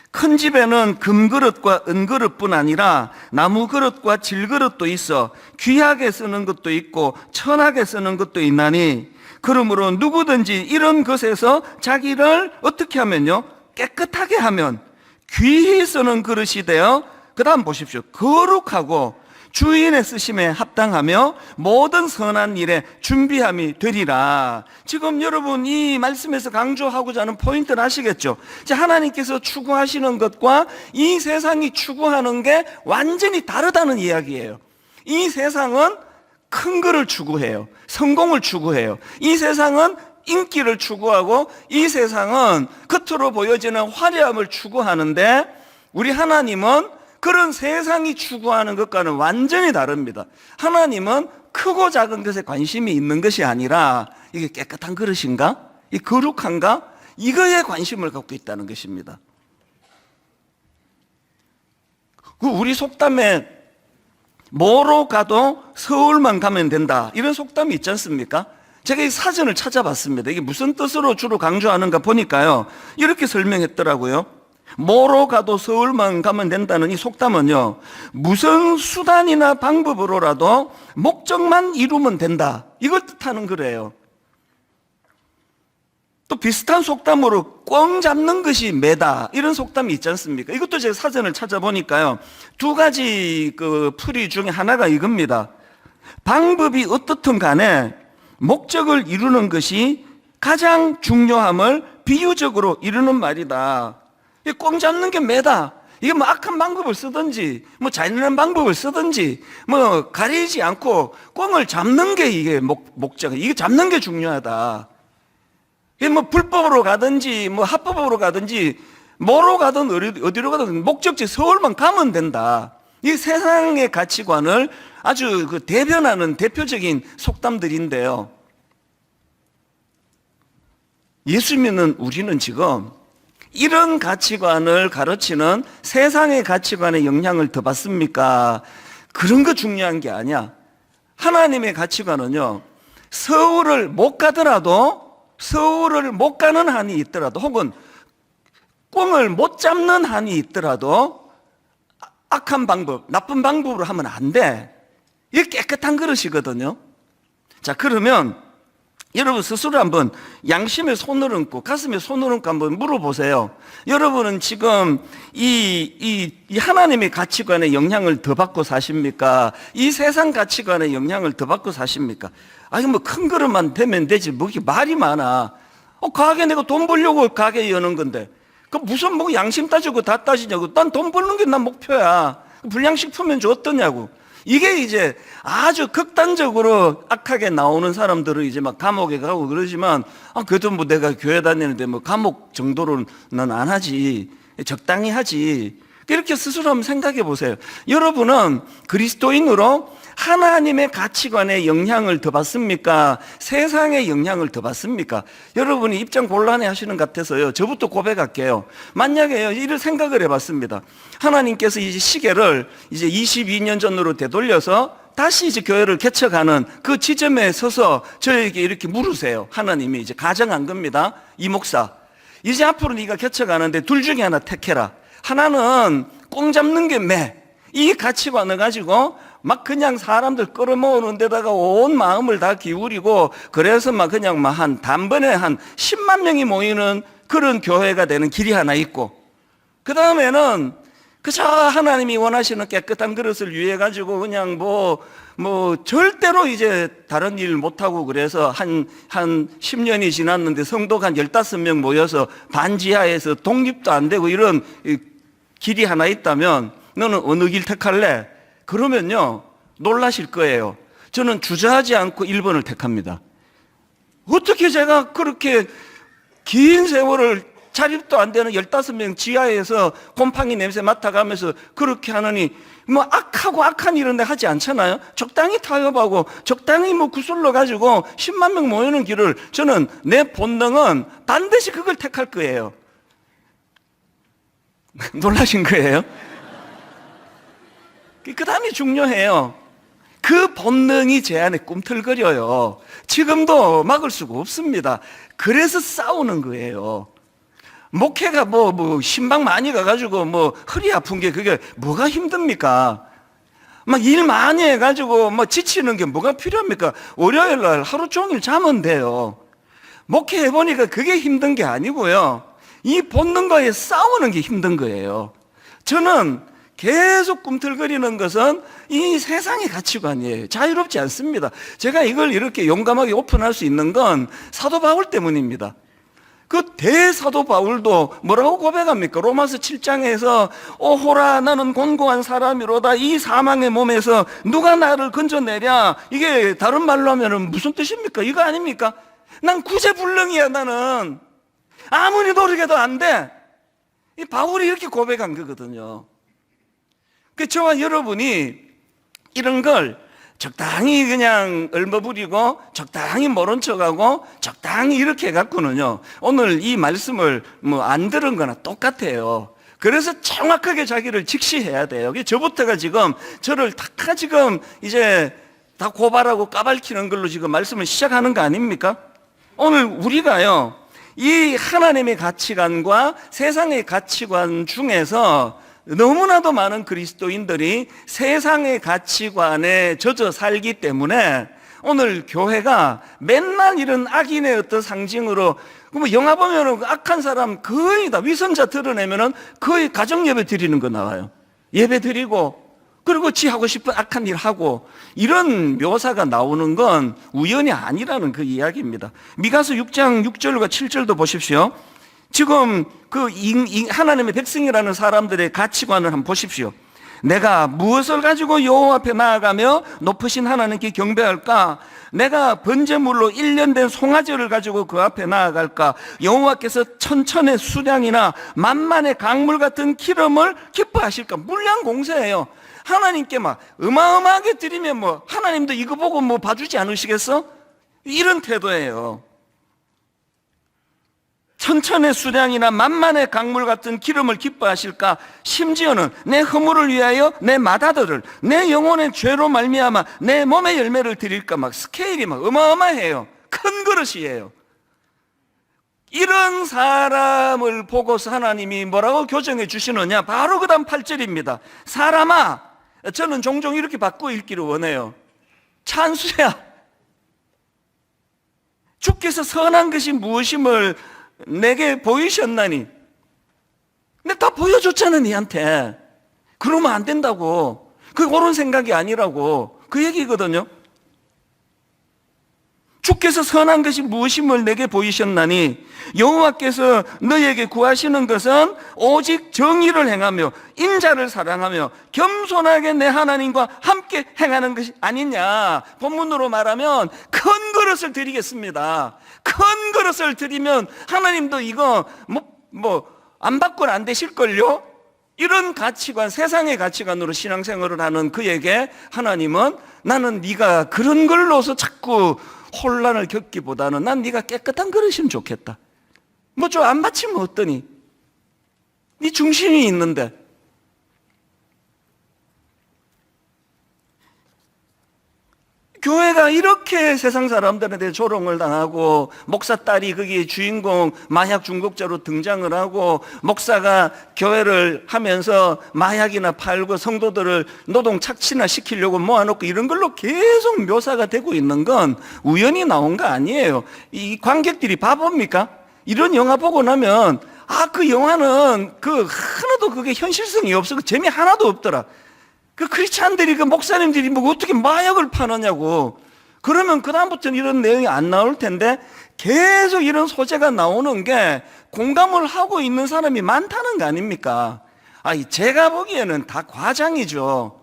큰 집에는 금그릇과 은그릇뿐 아니라 나무그릇과 질그릇도 있어 귀하게 쓰는 것도 있고 천하게 쓰는 것도 있나니 그러므로 누구든지 이런 것에서 자기를 어떻게 하면요, 깨끗하게 하면 귀히 쓰는 그릇이 되어, 그 다음 보십시오, 거룩하고 주인의 쓰심에 합당하며 모든 선한 일에 준비함이 되리라. 지금 여러분 이 말씀에서 강조하고자 하는 포인트를 아시겠죠? 하나님께서 추구하시는 것과 이 세상이 추구하는 게 완전히 다르다는 이야기예요. 이 세상은 큰 거를 추구해요. 성공을 추구해요. 이 세상은 인기를 추구하고 이 세상은 겉으로 보여지는 화려함을 추구하는데 우리 하나님은 그런 세상이 추구하는 것과는 완전히 다릅니다. 하나님은 크고 작은 것에 관심이 있는 것이 아니라 이게 깨끗한 그릇인가? 이 거룩한가? 이거에 관심을 갖고 있다는 것입니다. 우리 속담에 뭐로 가도 서울만 가면 된다, 이런 속담이 있지 않습니까? 제가 이 사전을 찾아봤습니다. 이게 무슨 뜻으로 주로 강조하는가 보니까요, 이렇게 설명했더라고요. 뭐로 가도 서울만 가면 된다는 이 속담은요, 무슨 수단이나 방법으로라도 목적만 이루면 된다, 이걸 뜻하는 거래요. 또 비슷한 속담으로 꽝 잡는 것이 매다, 이런 속담이 있지 않습니까? 이것도 제가 사전을 찾아보니까요, 두 가지 그 풀이 중에 하나가 이겁니다. 방법이 어떻든 간에 목적을 이루는 것이 가장 중요함을 비유적으로 이루는 말이다. 꽝 잡는 게 매다. 이게 뭐 악한 방법을 쓰든지 뭐 잔인한 방법을 쓰든지 뭐 가리지 않고 꽝을 잡는 게 이게 목적, 이게 잡는 게 중요하다. 이게 뭐 불법으로 가든지 뭐 합법으로 가든지 뭐로 가든 어디로 가든 목적지 서울만 가면 된다. 이 세상의 가치관을 아주 그 대변하는 대표적인 속담들인데요. 예수 믿는 우리는 지금 이런 가치관을 가르치는 세상의 가치관에 영향을 더 받습니까? 그런 거 중요한 게 아니야. 하나님의 가치관은요, 서울을 못 가더라도, 서울을 못 가는 한이 있더라도, 혹은 꽝을 못 잡는 한이 있더라도 악한 방법, 나쁜 방법으로 하면 안 돼. 이게 깨끗한 그릇이거든요. 자, 그러면 여러분 스스로 한번 양심에 손을 얹고 가슴에 손을 얹고 한번 물어보세요. 여러분은 지금 이 하나님의 가치관에 영향을 더 받고 사십니까? 이 세상 가치관에 영향을 더 받고 사십니까? 아니 뭐 큰 그릇만 되면 되지 뭐 이렇게 말이 많아. 가게 내가 돈 벌려고 가게 여는 건데 그 무슨 뭐 양심 따지고 다 따지냐고. 난 돈 벌는 게 난 목표야. 불량식품은 어떠냐고. 이게 이제 아주 극단적으로 악하게 나오는 사람들은 이제 막 감옥에 가고 그러지만, 그래도 뭐 내가 교회 다니는데 뭐 감옥 정도로는 안 하지. 적당히 하지. 이렇게 스스로 한번 생각해 보세요. 여러분은 그리스도인으로 하나님의 가치관에 영향을 더 받습니까? 세상의 영향을 더 받습니까? 여러분이 입장 곤란해 하시는 것 같아서요. 저부터 고백할게요. 만약에요, 이를 생각을 해봤습니다. 하나님께서 이제 시계를 이제 22년 전으로 되돌려서 다시 이제 교회를 개척하는 그 지점에 서서 저에게 이렇게 물으세요. 하나님이 이제 가정한 겁니다. 이 목사, 이제 앞으로 네가 개척하는데 둘 중에 하나 택해라. 하나는 꽁 잡는 게 매. 이 가치관을 가지고 막 그냥 사람들 끌어모으는 데다가 온 마음을 다 기울이고, 그래서 막 그냥 막 한 단번에 한 10만 명이 모이는 그런 교회가 되는 길이 하나 있고, 그 다음에는 그저 하나님이 원하시는 깨끗한 그릇을 위해 가지고 그냥 뭐 절대로 이제 다른 일 못하고, 그래서 한 10년이 지났는데 성도가 한 15명 모여서 반지하에서 독립도 안 되고 이런 길이 하나 있다면 너는 어느 길 택할래? 그러면요, 놀라실 거예요. 저는 주저하지 않고 1번을 택합니다. 어떻게 제가 그렇게 긴 세월을 자립도 안 되는 15명 지하에서 곰팡이 냄새 맡아가면서 그렇게 하느니, 뭐 악하고 악한 일은 하지 않잖아요. 적당히 타협하고 적당히 뭐 구슬러 가지고 10만 명 모이는 길을, 저는 내 본능은 반드시 그걸 택할 거예요. 놀라신 거예요? 그 다음이 중요해요. 그 본능이 제 안에 꿈틀거려요. 지금도 막을 수가 없습니다. 그래서 싸우는 거예요. 목회가 신방 많이 가가지고 허리 아픈 게 그게 뭐가 힘듭니까? 막 일 많이 해가지고 지치는 게 뭐가 필요합니까? 월요일 날 하루 종일 자면 돼요. 목회해보니까 그게 힘든 게 아니고요, 이 본능과의 싸우는 게 힘든 거예요. 저는 계속 꿈틀거리는 것은 이 세상의 가치관이에요. 자유롭지 않습니다. 제가 이걸 이렇게 용감하게 오픈할 수 있는 건 사도 바울 때문입니다. 그 대사도 바울도 뭐라고 고백합니까? 로마서 7장에서 오호라 나는 곤고한 사람이로다. 이 사망의 몸에서 누가 나를 건져내랴. 이게 다른 말로 하면 무슨 뜻입니까? 이거 아닙니까? 난 구제불능이야. 나는 아무리 노력해도 안 돼. 이 바울이 이렇게 고백한 거거든요. 그 저와 여러분이 이런 걸 적당히 그냥 얼버무리고 적당히 모른 척하고 적당히 이렇게 해갖고는요, 오늘 이 말씀을 안 들은 거나 똑같아요. 그래서 정확하게 자기를 직시해야 돼요. 저부터가 지금 저를 다 지금 이제 다 고발하고 까발키는 걸로 지금 말씀을 시작하는 거 아닙니까? 오늘 우리가요, 이 하나님의 가치관과 세상의 가치관 중에서 너무나도 많은 그리스도인들이 세상의 가치관에 젖어 살기 때문에 오늘 교회가 맨날 이런 악인의 어떤 상징으로, 영화 보면은 악한 사람 거의 다 위선자 드러내면은 거의 가정예배 드리는 거 나와요. 예배 드리고, 그리고 지 하고 싶은 악한 일 하고, 이런 묘사가 나오는 건 우연이 아니라는 그 이야기입니다. 미가서 6장 6절과 7절도 보십시오. 지금 그 하나님의 백성이라는 사람들의 가치관을 한번 보십시오. 내가 무엇을 가지고 여호와 앞에 나아가며 높으신 하나님께 경배할까? 내가 번제물로 1년 된 송아지를 가지고 그 앞에 나아갈까? 여호와께서 천천의 수량이나 만만의 강물 같은 기름을 기뻐하실까? 물량공세예요. 하나님께 막 어마어마하게 드리면 하나님도 이거 보고 봐주지 않으시겠어? 이런 태도예요. 천천의 수량이나 만만의 강물 같은 기름을 기뻐하실까? 심지어는 내 허물을 위하여 내 맏아들을, 내 영혼의 죄로 말미암아 내 몸의 열매를 드릴까? 스케일이 어마어마해요. 큰 그릇이에요. 이런 사람을 보고서 하나님이 뭐라고 교정해 주시느냐? 바로 그 다음 8절입니다. 사람아, 저는 종종 이렇게 바꿔 읽기를 원해요. 찬수야, 주께서 선한 것이 무엇임을 내게 보이셨나니? 근데 다 보여줬잖아, 니한테. 그러면 안 된다고. 그게 옳은 생각이 아니라고. 그 얘기거든요. 주께서 선한 것이 무엇임을 내게 보이셨나니? 여호와께서 너에게 구하시는 것은 오직 정의를 행하며 인자를 사랑하며 겸손하게 내 하나님과 함께 행하는 것이 아니냐. 본문으로 말하면 큰 그릇을 드리겠습니다. 큰 그릇을 드리면 하나님도 이거 안 받고는 안 되실걸요? 이런 가치관, 세상의 가치관으로 신앙생활을 하는 그에게 하나님은 나는 네가 그런 걸로서 자꾸 혼란을 겪기보다는 난 네가 깨끗한 그릇이면 좋겠다. 뭐 좀 안 받치면 어떠니? 네 중심이 있는데. 교회가 이렇게 세상 사람들한테 조롱을 당하고 목사 딸이 거기 주인공 마약 중독자로 등장을 하고 목사가 교회를 하면서 마약이나 팔고 성도들을 노동 착취나 시키려고 모아놓고 이런 걸로 계속 묘사가 되고 있는 건 우연히 나온 거 아니에요. 이 관객들이 바보입니까? 이런 영화 보고 나면 그 영화는 하나도 그게 현실성이 없어. 재미 하나도 없더라. 그 크리스찬들이 그 목사님들이 뭐 어떻게 마약을 파느냐고. 그러면 그다음부터는 이런 내용이 안 나올 텐데 계속 이런 소재가 나오는 게 공감을 하고 있는 사람이 많다는 거 아닙니까? 제가 보기에는 다 과장이죠.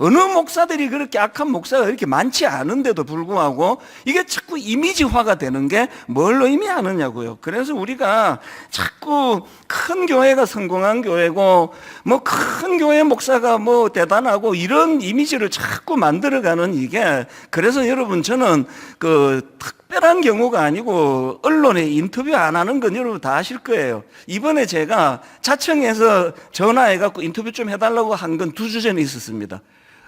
어느 목사들이 그렇게 악한 목사가 이렇게 많지 않은데도 불구하고 이게 자꾸 이미지화가 되는 게 뭘 의미하느냐고요. 그래서 우리가 자꾸 큰 교회가 성공한 교회고 뭐 큰 교회 목사가 뭐 대단하고 이런 이미지를 자꾸 만들어가는 이게, 그래서 여러분 저는 특별한 경우가 아니고 언론에 인터뷰 안 하는 건 여러분 다 아실 거예요. 이번에 제가 자청에서 전화해갖고 인터뷰 좀 해달라고 한 건 2주 전에 있었습니다.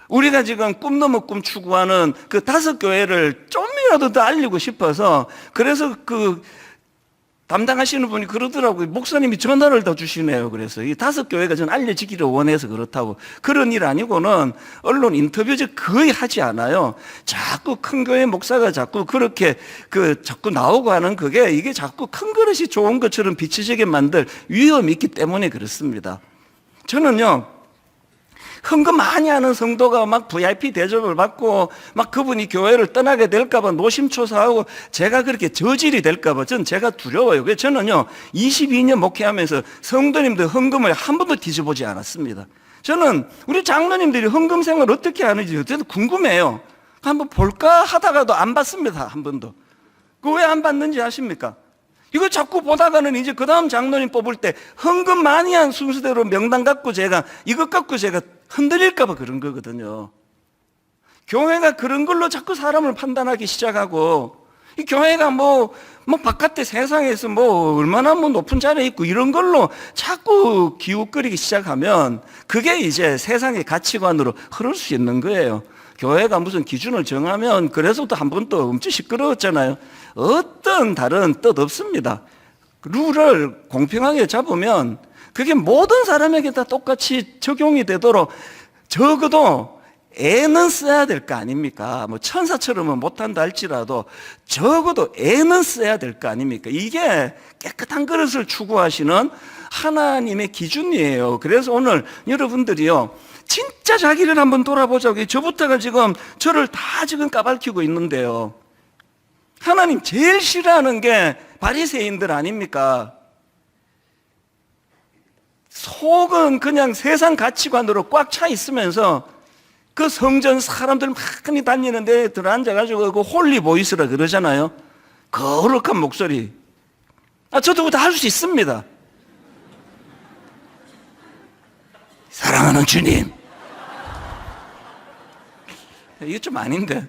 우리가 지금 꿈 넘어 꿈 추구하는 그 5교회를 좀이라도 더 알리고 싶어서, 그래서 담당하시는 분이 그러더라고요. 목사님이 전화를 더 주시네요. 그래서 이 5교회가 전 알려지기를 원해서 그렇다고. 그런 일 아니고는 언론 인터뷰 거의 하지 않아요. 자꾸 큰 교회 목사가 자꾸 그렇게 자꾸 나오고 하는 이게 자꾸 큰 그릇이 좋은 것처럼 비치지게 만들 위험이 있기 때문에 그렇습니다. 저는요, 헌금 많이 하는 성도가 막 VIP 대접을 받고 막 그분이 교회를 떠나게 될까봐 노심초사하고 제가 그렇게 저질이 될까봐 제가 두려워요. 그래서 저는요 22년 목회하면서 성도님들 헌금을 한 번도 뒤져보지 않았습니다. 저는 우리 장로님들이 헌금 생활 어떻게 하는지 저도 궁금해요. 한번 볼까 하다가도 안 받습니다. 한 번도. 왜 안 받는지 아십니까? 이거 자꾸 보다가는 이제 그 다음 장로님 뽑을 때 헌금 많이 한 순서대로 명단 갖고 이것 갖고 제가 흔들릴까봐 그런 거거든요. 교회가 그런 걸로 자꾸 사람을 판단하기 시작하고, 이 교회가 바깥에 세상에서 얼마나 높은 자리에 있고 이런 걸로 자꾸 기웃거리기 시작하면 그게 이제 세상의 가치관으로 흐를 수 있는 거예요. 교회가 무슨 기준을 정하면, 그래서 또 한 번 또 엄청 시끄러웠잖아요. 어떤 다른 뜻 없습니다. 룰을 공평하게 잡으면 그게 모든 사람에게 다 똑같이 적용이 되도록 적어도 애는 써야 될 거 아닙니까? 천사처럼은 못한다 할지라도 적어도 애는 써야 될 거 아닙니까? 이게 깨끗한 그릇을 추구하시는 하나님의 기준이에요. 그래서 오늘 여러분들이요, 진짜 자기를 한번 돌아보자고. 저부터가 지금 저를 다 지금 까발키고 있는데요. 하나님 제일 싫어하는 게 바리새인들 아닙니까? 속은 그냥 세상 가치관으로 꽉 차 있으면서 그 성전 사람들 많이 다니는 데 들어앉아가지고 그 홀리 보이스라 그러잖아요. 거룩한 목소리. 저도 다 할 수 있습니다. 사랑하는 주님. 이게 좀 아닌데.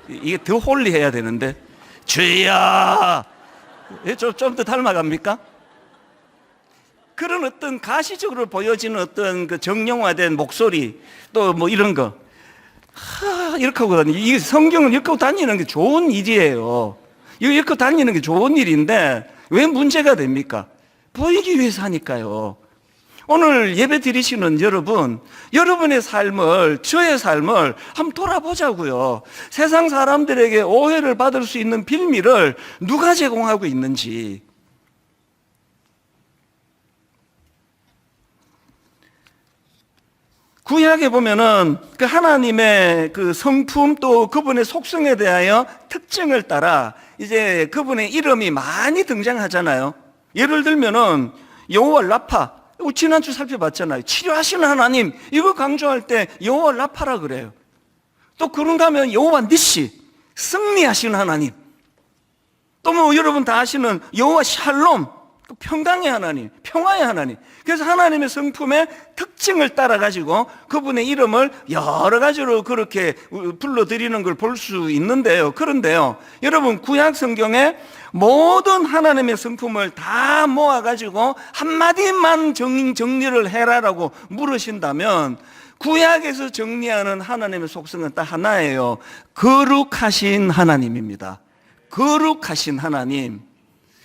이게 더 홀리해야 되는데. 주여. 좀 더 닮아갑니까? 그런 어떤 가시적으로 보여지는 어떤 정령화된 목소리, 또 이런 거. 이렇게 하고 다니는, 이 성경을 이렇게 하고 다니는 게 좋은 일이에요. 이거 이렇게 다니는 게 좋은 일인데 왜 문제가 됩니까? 보이기 위해서 하니까요. 오늘 예배 드리시는 여러분, 여러분의 삶을, 저의 삶을 한번 돌아보자고요. 세상 사람들에게 오해를 받을 수 있는 빌미를 누가 제공하고 있는지. 구약에 보면은 그 하나님의 그 성품 또 그분의 속성에 대하여 특징을 따라 이제 그분의 이름이 많이 등장하잖아요. 예를 들면은 여호와 라파, 지난주 살펴봤잖아요. 치료하시는 하나님, 이거 강조할 때 여호와 라파라 그래요. 또 그런가 하면 여호와 니시, 승리하시는 하나님. 또 여러분 다 아시는 여호와 샬롬, 평강의 하나님, 평화의 하나님. 그래서 하나님의 성품의 특징을 따라 가지고 그분의 이름을 여러 가지로 그렇게 불러드리는 걸 볼 수 있는데요. 그런데요, 여러분, 구약 성경에 모든 하나님의 성품을 다 모아 가지고 한마디만 정리를 해라라고 물으신다면 구약에서 정리하는 하나님의 속성은 딱 하나예요. 거룩하신 하나님입니다. 거룩하신 하나님.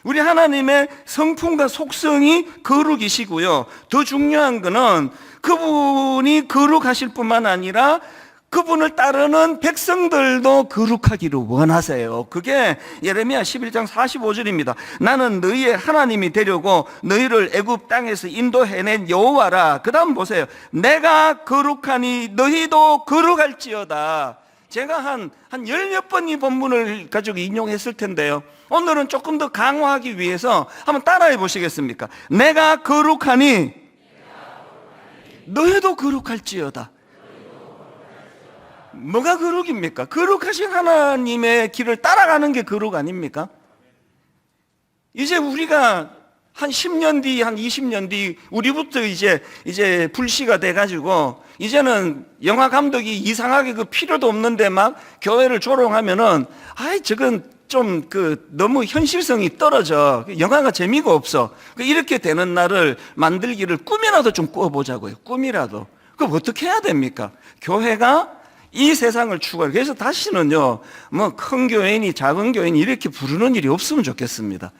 우리 하나님의 성품과 속성이 거룩이시고요. 더 중요한 거는 그분이 거룩하실 뿐만 아니라 그분을 따르는 백성들도 거룩하기를 원하세요. 그게 예레미야 11장 45절입니다. 나는 너희의 하나님이 되려고 너희를 애굽 땅에서 인도해낸 여호와라. 그 다음 보세요. 내가 거룩하니 너희도 거룩할지어다. 제가 한 열몇 번 이 본문을 가지고 인용했을 텐데요. 오늘은 조금 더 강화하기 위해서 한번 따라해 보시겠습니까? 내가 거룩하니 너희도 거룩할지어다. 뭐가 거룩입니까? 거룩하신 하나님의 길을 따라가는 게 거룩 아닙니까? 이제 우리가 한 10년 뒤, 한 20년 뒤 우리부터 이제 불씨가 돼가지고 이제는 영화 감독이 이상하게 그 필요도 없는데 막 교회를 조롱하면은 아이 저건 좀 너무 현실성이 떨어져. 영화가 재미가 없어. 이렇게 되는 날을 만들기를 꿈이라도 좀 꿔보자고요. 꿈이라도. 그럼 어떻게 해야 됩니까? 교회가 이 세상을 추구하고, 그래서 다시는요, 뭐 큰 교회니 작은 교회니 이렇게 부르는 일이 없으면 좋겠습니다.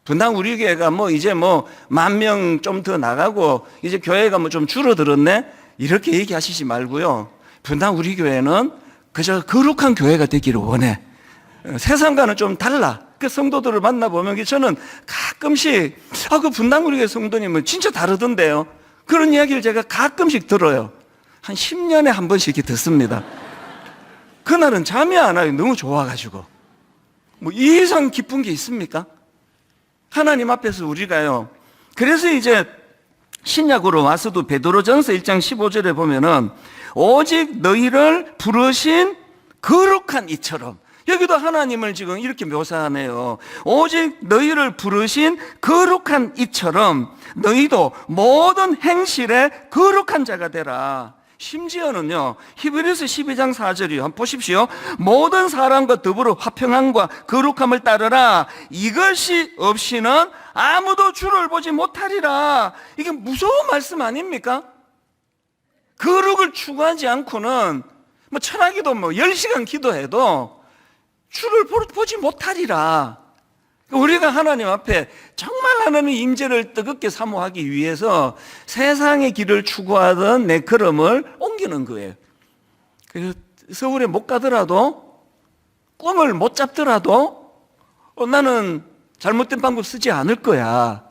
분당 우리 교회가 이제 10,000명 좀 더 나가고 이제 교회가 좀 줄어들었네, 이렇게 얘기하시지 말고요. 분당 우리 교회는 그저 거룩한 교회가 되기를 원해. 세상과는 좀 달라. 그 성도들을 만나보면 저는 가끔씩 그 분당 우리 교회 성도님은 진짜 다르던데요, 그런 이야기를 제가 가끔씩 들어요. 한 10년에 한 번씩 이렇게 듣습니다. 그날은 잠이 안 와요. 너무 좋아가지고. 이 이상 기쁜 게 있습니까? 하나님 앞에서 우리가요. 그래서 이제 신약으로 와서도 베드로전서 1장 15절에 보면은 오직 너희를 부르신 거룩한 이처럼, 여기도 하나님을 지금 이렇게 묘사하네요. 오직 너희를 부르신 거룩한 이처럼 너희도 모든 행실에 거룩한 자가 되라. 심지어는요, 히브리서 12장 4절이요. 한번 보십시오. 모든 사람과 더불어 화평함과 거룩함을 따르라. 이것이 없이는 아무도 주를 보지 못하리라. 이게 무서운 말씀 아닙니까? 거룩을 추구하지 않고는 철학기도 10시간 기도해도 주를 보지 못하리라. 우리가 하나님 앞에 정말 하나님의 임재를 뜨겁게 사모하기 위해서 세상의 길을 추구하던 내 걸음을 옮기는 거예요. 그래서 서울에 못 가더라도, 꿈을 못 잡더라도 나는 잘못된 방법 쓰지 않을 거야.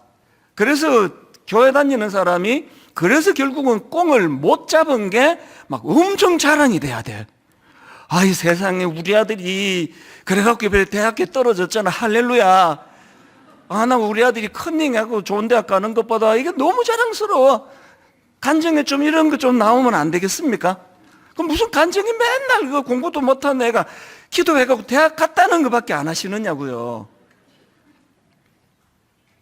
그래서 교회 다니는 사람이 그래서 결국은 꿈을 못 잡은 게 막 엄청 자랑이 돼야 돼. 이 세상에 우리 아들이 그래갖고 대학교 떨어졌잖아. 할렐루야. 나 우리 아들이 컨닝하고 좋은 대학 가는 것보다 이게 너무 자랑스러워. 간증에 좀 이런 거 좀 나오면 안 되겠습니까? 그럼 무슨 간증이 맨날 그거 공부도 못한 애가 기도해갖고 대학 갔다는 것밖에 안 하시느냐고요.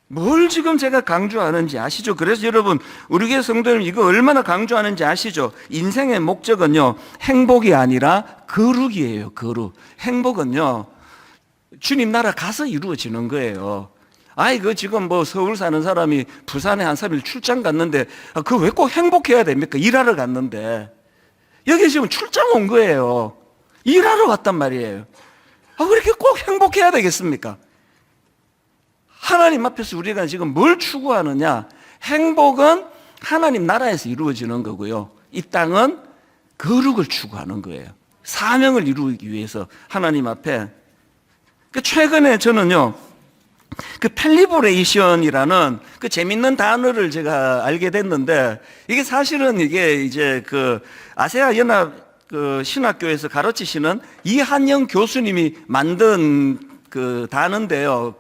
뭘 지금 제가 강조하는지 아시죠? 그래서 여러분, 우리 교회 성도님 이거 얼마나 강조하는지 아시죠? 인생의 목적은요, 행복이 아니라 거룩이에요. 거룩. 행복은요, 주님 나라 가서 이루어지는 거예요. 이거 지금 서울 사는 사람이 부산에 한 3일 출장 갔는데 그거 왜 꼭 행복해야 됩니까? 일하러 갔는데. 여기 지금 출장 온 거예요. 일하러 왔단 말이에요. 왜 이렇게 꼭 행복해야 되겠습니까? 하나님 앞에서 우리가 지금 뭘 추구하느냐? 행복은 하나님 나라에서 이루어지는 거고요. 이 땅은 거룩을 추구하는 거예요. 사명을 이루기 위해서 하나님 앞에. 최근에 저는요, 펠리브레이션이라는 재밌는 단어를 제가 알게 됐는데, 이게 사실은 이게 이제 아세아 연합 신학교에서 가르치시는 이한영 교수님이 만든 단어인데요.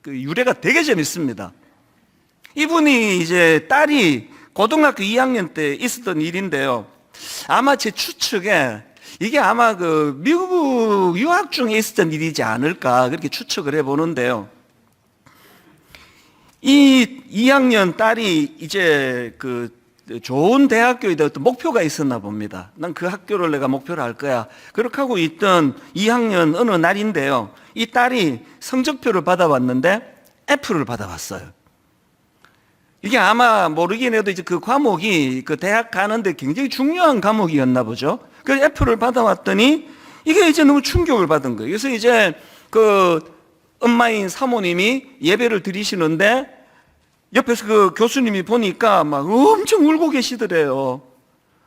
유래가 되게 재밌습니다. 이분이 이제 딸이 고등학교 2학년 때 있었던 일인데요. 아마 제 추측에 이게 아마 미국 유학 중에 있었던 일이지 않을까 그렇게 추측을 해보는데요. 이 2학년 딸이 이제 그 좋은 대학교에 어떤 목표가 있었나 봅니다. 난 그 학교를 내가 목표로 할 거야. 그렇게 하고 있던 2학년 어느 날인데요. 이 딸이 성적표를 받아왔는데 F를 받아왔어요. 이게 아마 모르긴 해도 이제 그 과목이 그 대학 가는데 굉장히 중요한 과목이었나 보죠. 그래서 F를 받아왔더니 이게 이제 너무 충격을 받은 거예요. 그래서 이제 그 엄마인 사모님이 예배를 드리시는데 옆에서 그 교수님이 보니까 막 엄청 울고 계시더래요.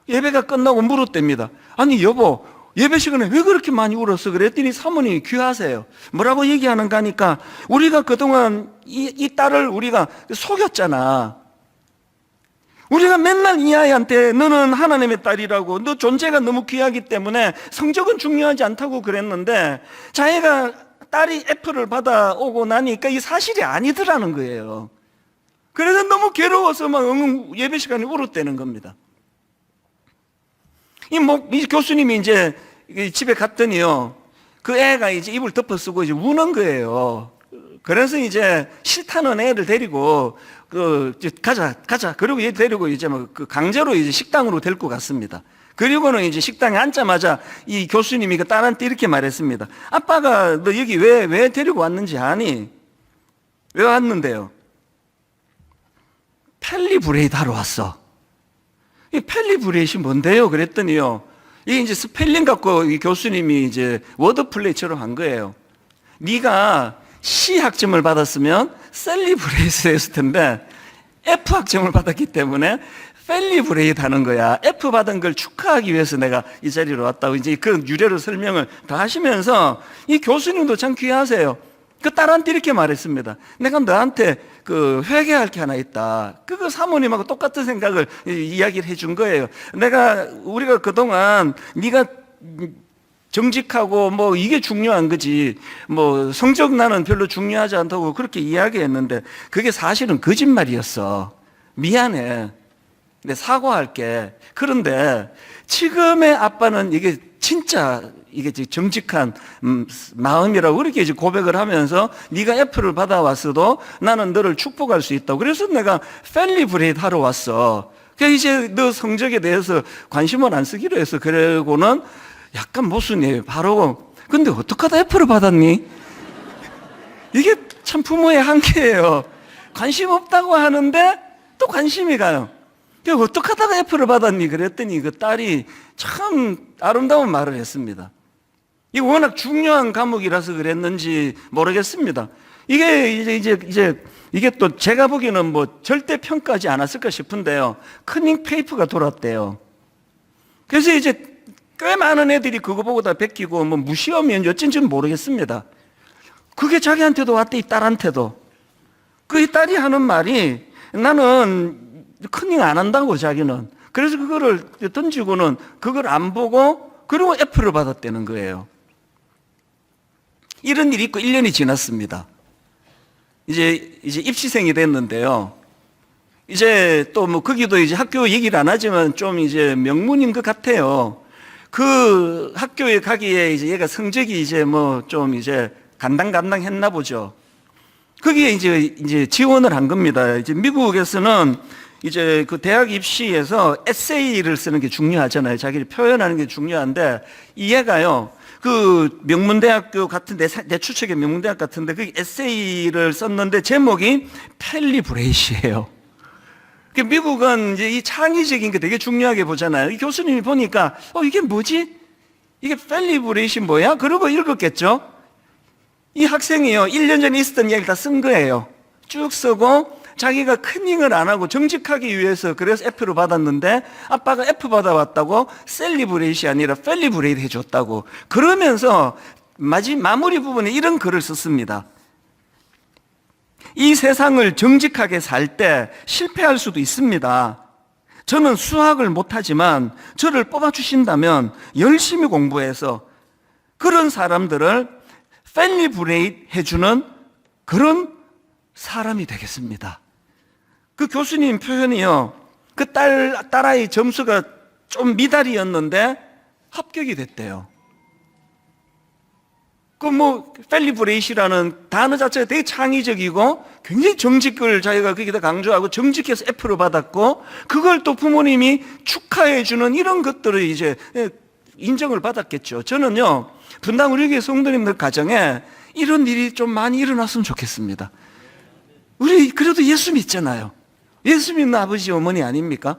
예배가 끝나고 물었답니다. 아니 여보, 예배 시간에 왜 그렇게 많이 울었어? 그랬더니 사모님이 귀하세요. 뭐라고 얘기하는가 하니까 우리가 그동안 이 딸을 우리가 속였잖아. 우리가 맨날 이 아이한테 너는 하나님의 딸이라고, 너 존재가 너무 귀하기 때문에 성적은 중요하지 않다고 그랬는데 자기가 딸이 F를 받아오고 나니까 이 사실이 아니더라는 거예요. 그래서 너무 괴로워서 막 예배 시간에 울었다는 겁니다. 이 교수님이 이제 집에 갔더니요, 그 애가 이제 입을 덮어 쓰고 이제 우는 거예요. 그래서 이제 싫다는 애를 데리고 가자. 그리고 얘 데리고 이제 그 강제로 이제 식당으로 데리고 갔습니다. 그리고는 이제 식당에 앉자마자 이 교수님이 그 딸한테 이렇게 말했습니다. 아빠가 너 여기 왜 데리고 왔는지 아니? 왜 왔는데요? 펠리브레이드 하러 왔어. 이 펠리브레이드이 뭔데요? 그랬더니요, 이게 이제 스펠링 갖고 이 교수님이 이제 워드플레이처럼 한 거예요. 네가 C 학점을 받았으면 셀리브레이드 했을 텐데 F 학점을 받았기 때문에 펠리브레이드 하는 거야. F 받은 걸 축하하기 위해서 내가 이 자리로 왔다고 이제 그 유래로 설명을 다 하시면서 이 교수님도 참 귀하세요. 그 딸한테 이렇게 말했습니다. 내가 너한테 그 회개할 게 하나 있다. 그거 사모님하고 똑같은 생각을 이야기를 해준 거예요. 우리가 그동안 네가 정직하고 뭐 이게 중요한 거지, 뭐 성적 나는 별로 중요하지 않다고 그렇게 이야기했는데 그게 사실은 거짓말이었어. 미안해. 근데 사과할게. 그런데 지금의 아빠는 이게 진짜 이게 정직한 마음이라고 그렇게 이제 고백을 하면서 네가 F를 받아왔어도 나는 너를 축복할 수 있다고. 그래서 내가 펠리브레이드 하러 왔어. 그러니까 이제 너 성적에 대해서 관심을 안 쓰기로 해서. 그러고는 약간 모순이에요. 바로 근데 어떻게 하다 F를 받았니? 이게 참 부모의 한계예요. 관심 없다고 하는데 또 관심이 가요. 어떻게 하다가 F를 받았니? 그랬더니 그 딸이 참 아름다운 말을 했습니다. 이게 워낙 중요한 과목이라서 그랬는지 모르겠습니다. 이게 이게 또 제가 보기에는 뭐 절대 평가하지 않았을까 싶은데요. 커닝 페이퍼가 돌았대요. 그래서 이제 꽤 많은 애들이 그거 보고 다 베끼고 뭐 무시하면 어쩐지는 모르겠습니다. 그게 자기한테도 왔대, 이 딸한테도. 그 이 딸이 하는 말이 나는 커닝 안 한다고 자기는. 그래서 그거를 던지고는 그걸 안 보고 그리고 F를 받았다는 거예요. 이런 일이 있고 1년이 지났습니다. 이제 입시생이 됐는데요. 이제 또 뭐 거기도 이제 학교 얘기를 안 하지만 좀 이제 명문인 것 같아요. 그 학교에 가기에 이제 얘가 성적이 이제 뭐 좀 이제 간당간당했나 보죠. 거기에 이제 지원을 한 겁니다. 이제 미국에서는 이제 그 대학 입시에서 에세이를 쓰는 게 중요하잖아요. 자기를 표현하는 게 중요한데 이 애가요, 그 명문대학교 같은데, 내 추측의 명문대학 같은데 그 에세이를 썼는데 제목이 펠리브레이시예요. 미국은 이제 이 창의적인 게 되게 중요하게 보잖아요. 이 교수님이 보니까 이게 뭐지? 이게 펠리브레이시 뭐야? 그러고 읽었겠죠. 이 학생이요, 1년 전에 있었던 이야기를 다 쓴 거예요. 쭉 쓰고 자기가 커닝을 안 하고 정직하기 위해서 그래서 F를 받았는데 아빠가 F 받아왔다고 셀리브레이시 아니라 펠리브레이트 해줬다고. 그러면서 마무리 부분에 이런 글을 썼습니다. 이 세상을 정직하게 살 때 실패할 수도 있습니다. 저는 수학을 못하지만 저를 뽑아주신다면 열심히 공부해서 그런 사람들을 펠리브레이트 해주는 그런 사람이 되겠습니다. 그 교수님 표현이요, 그 딸아이 점수가 좀 미달이었는데 합격이 됐대요. 그 뭐 셀리브레이시라는 단어 자체가 되게 창의적이고 굉장히 정직을 자기가 거기다 강조하고 정직해서 F를 받았고 그걸 또 부모님이 축하해 주는 이런 것들을 이제 인정을 받았겠죠. 저는요 분당 우리 교회 성도님들 가정에 이런 일이 좀 많이 일어났으면 좋겠습니다. 우리 그래도 예수 믿잖아요. 예수 믿는 아버지 어머니 아닙니까?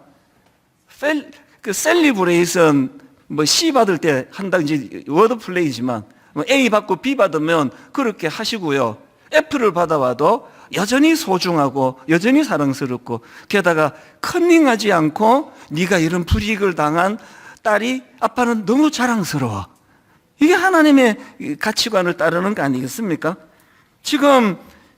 그 셀리브레이션 뭐 C 받을 때 한다든지 워드 플레이지만 A 받고 B 받으면 그렇게 하시고요. F를 받아와도 여전히 소중하고 여전히 사랑스럽고 게다가 컨닝하지 않고 네가 이런 불이익을 당한 딸이 아빠는 너무 자랑스러워. 이게 하나님의 가치관을 따르는 거 아니겠습니까? 지금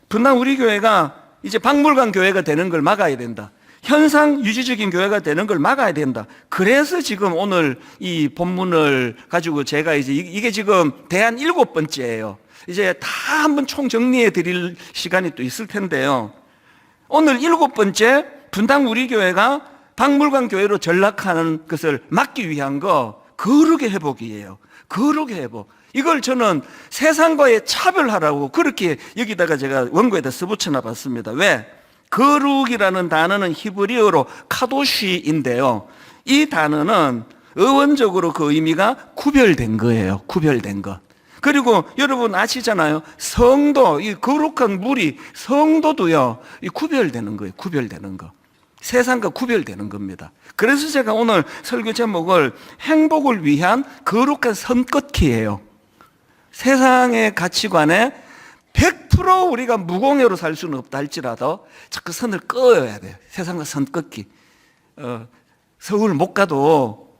분당 우리 교회가 이제 박물관 교회가 되는 걸 막아야 된다. 현상 유지적인 교회가 되는 걸 막아야 된다. 그래서 지금 오늘 이 본문을 가지고 제가 이제 이게 지금 대안 7번째예요. 이제 다 한번 총 정리해 드릴 시간이 또 있을 텐데요. 오늘 7번째 분당 우리 교회가 박물관 교회로 전락하는 것을 막기 위한 거 거룩의 회복이에요. 거룩의 회복. 이걸 저는 세상과의 차별하라고 그렇게 여기다가 제가 원고에다 써붙여놔 봤습니다. 왜? 거룩이라는 단어는 히브리어로 카도시인데요. 이 단어는 어원적으로 그 의미가 구별된 거예요. 구별된 것. 그리고 여러분 아시잖아요. 성도, 이 거룩한 무리, 성도도요, 이 구별되는 거예요. 구별되는 거. 세상과 구별되는 겁니다. 그래서 제가 오늘 설교 제목을 행복을 위한 거룩한 선긋기예요. 세상의 가치관에 100% 우리가 무공해로 살 수는 없다 할지라도 자꾸 선을 그어야 돼요. 세상과 선 긋기. 서울 못 가도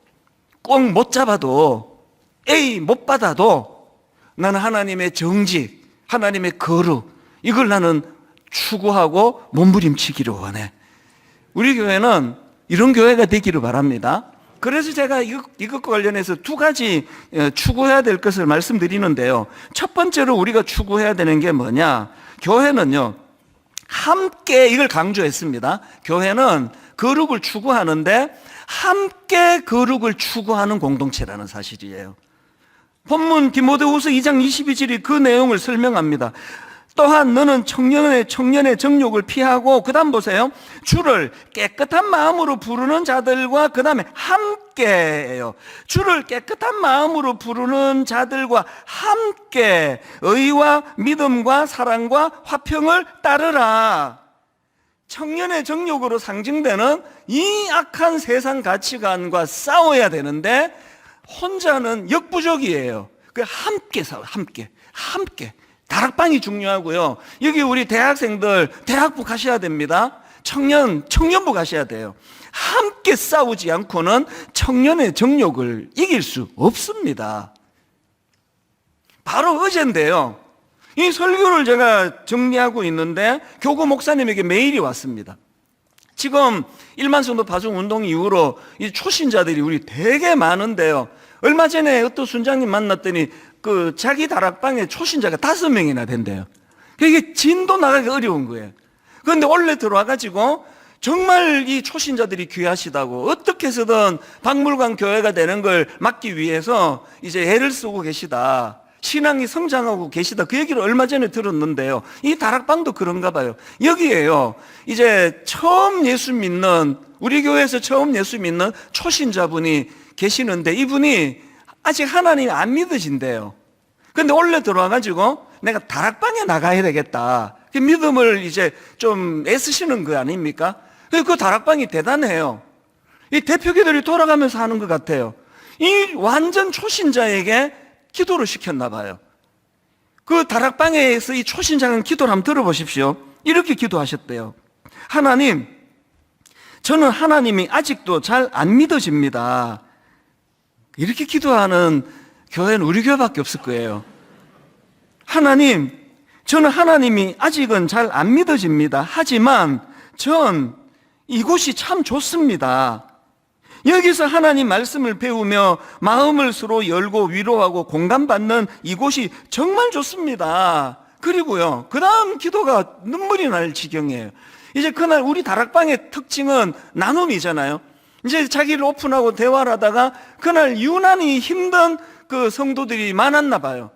꼭 못 잡아도 A 못 받아도 나는 하나님의 정직, 하나님의 거룩 이걸 나는 추구하고 몸부림치기를 원해. 우리 교회는 이런 교회가 되기를 바랍니다. 그래서 제가 이것과 관련해서 두 가지 추구해야 될 것을 말씀드리는데요. 첫 번째로 우리가 추구해야 되는 게 뭐냐? 교회는요, 함께 이걸 강조했습니다. 교회는 거룩을 추구하는데 함께 거룩을 추구하는 공동체라는 사실이에요. 본문 디모데후서 2장 22절이 그 내용을 설명합니다. 또한 너는 청년의 정욕을 피하고 그 다음 보세요. 주를 깨끗한 마음으로 부르는 자들과 그 다음에 함께예요. 주를 깨끗한 마음으로 부르는 자들과 함께 의와 믿음과 사랑과 화평을 따르라. 청년의 정욕으로 상징되는 이 악한 세상 가치관과 싸워야 되는데 혼자는 역부족이에요. 그 함께 싸워, 함께. 다락방이 중요하고요. 여기 우리 대학생들 대학부 가셔야 됩니다. 청년부 가셔야 돼요. 함께 싸우지 않고는 청년의 정욕을 이길 수 없습니다. 바로 어젠데요. 이 설교를 제가 정리하고 있는데 교구 목사님에게 메일이 왔습니다. 지금 1만 성도 파송 운동 이후로 이 초신자들이 우리 되게 많은데요. 얼마 전에 어떤 순장님 만났더니 그 자기 다락방에 초신자가 5명이나 된대요. 이게 진도 나가기 어려운 거예요. 그런데 원래 들어와가지고 정말 이 초신자들이 귀하시다고 어떻게 해서든 박물관 교회가 되는 걸 막기 위해서 이제 애를 쓰고 계시다. 신앙이 성장하고 계시다. 그 얘기를 얼마 전에 들었는데요. 이 다락방도 그런가 봐요. 여기에요. 이제 처음 예수 믿는, 우리 교회에서 처음 예수 믿는 초신자분이 계시는데 이분이 아직 하나님이 안 믿으신대요. 근데 원래 들어와가지고 내가 다락방에 나가야 되겠다. 그 믿음을 이제 좀 애쓰시는 거 아닙니까? 그 다락방이 대단해요. 이 대표기들이 돌아가면서 하는 것 같아요. 이 완전 초신자에게 기도를 시켰나 봐요. 그 다락방에서 이 초신자는 기도를 한번 들어보십시오. 이렇게 기도하셨대요. 하나님, 저는 하나님이 아직도 잘 안 믿어집니다. 이렇게 기도하는 교회는 우리 교회밖에 없을 거예요. 하나님, 저는 하나님이 아직은 잘 안 믿어집니다. 하지만 전 이곳이 참 좋습니다. 여기서 하나님 말씀을 배우며 마음을 서로 열고 위로하고 공감받는 이곳이 정말 좋습니다. 그리고요, 그 다음 기도가 눈물이 날 지경이에요. 이제 그날 우리 다락방의 특징은 나눔이잖아요. 이제 자기를 오픈하고 대화를 하다가 그날 유난히 힘든 그 성도들이 많았나 봐요.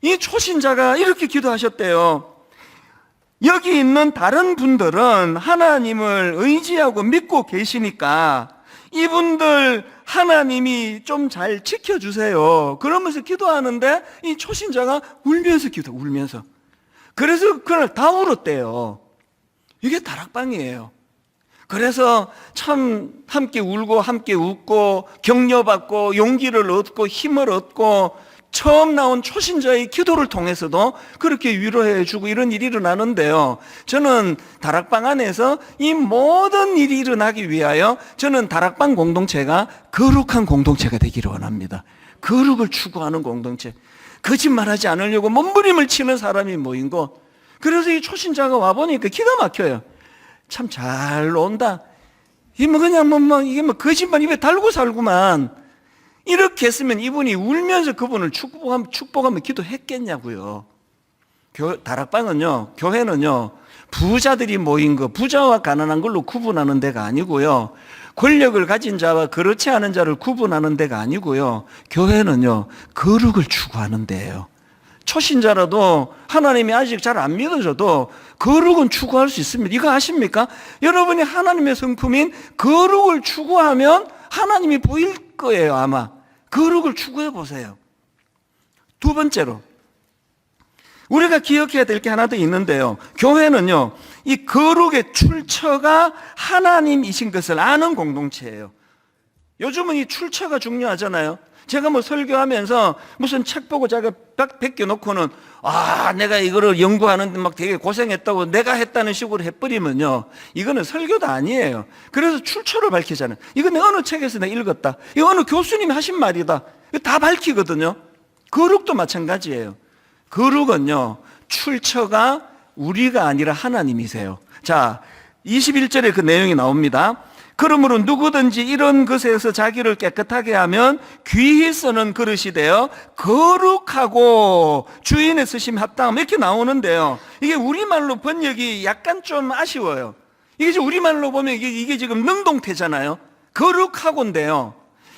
이 초신자가 이렇게 기도하셨대요. 여기 있는 다른 분들은 하나님을 의지하고 믿고 계시니까 이분들 하나님이 좀 잘 지켜주세요. 그러면서 기도하는데 이 초신자가 울면서 울면서. 그래서 그날 다 울었대요. 이게 다락방이에요. 그래서 참 함께 울고 함께 웃고 격려받고 용기를 얻고 힘을 얻고 처음 나온 초신자의 기도를 통해서도 그렇게 위로해 주고 이런 일이 일어나는데요. 저는 다락방 안에서 이 모든 일이 일어나기 위하여 저는 다락방 공동체가 거룩한 공동체가 되기를 원합니다. 거룩을 추구하는 공동체. 거짓말하지 않으려고 몸부림을 치는 사람이 모인 곳. 그래서 이 초신자가 와보니까 기가 막혀요. 참 잘 논다. 이게 뭐 그냥 이게 뭐 거짓말 입에 달고 살구만. 이렇게 했으면 이분이 울면서 그분을 축복하며 기도했겠냐고요. 다락방은요, 교회는요, 부자들이 모인 거, 부자와 가난한 걸로 구분하는 데가 아니고요, 권력을 가진 자와 그렇지 않은 자를 구분하는 데가 아니고요, 교회는요, 거룩을 추구하는 데예요. 초신자라도 하나님이 아직 잘 안 믿어져도 거룩은 추구할 수 있습니다. 이거 아십니까? 여러분이 하나님의 성품인 거룩을 추구하면 하나님이 보일 거예요, 아마. 거룩을 추구해 보세요. 두 번째로, 우리가 기억해야 될 게 하나 더 있는데요. 교회는요, 이 거룩의 출처가 하나님이신 것을 아는 공동체예요. 요즘은 이 출처가 중요하잖아요. 제가 뭐 설교하면서 무슨 책 보고 제가 베껴놓고는 내가 이거를 연구하는데 막 되게 고생했다고 내가 했다는 식으로 해버리면요, 이거는 설교도 아니에요. 그래서 출처를 밝히잖아요. 이거 내가 어느 책에서 내가 읽었다, 이거 어느 교수님이 하신 말이다, 이거 다 밝히거든요. 거룩도 마찬가지예요. 거룩은요, 출처가 우리가 아니라 하나님이세요. 자, 21절에 그 내용이 나옵니다. 그러므로 누구든지 이런 것에서 자기를 깨끗하게 하면 귀히 쓰는 그릇이 되어 거룩하고 주인의 쓰심 합당함, 이렇게 나오는데요. 이게 우리말로 번역이 약간 좀 아쉬워요. 이게 지금 우리말로 보면 이게 지금 능동태잖아요. 거룩하고인데요,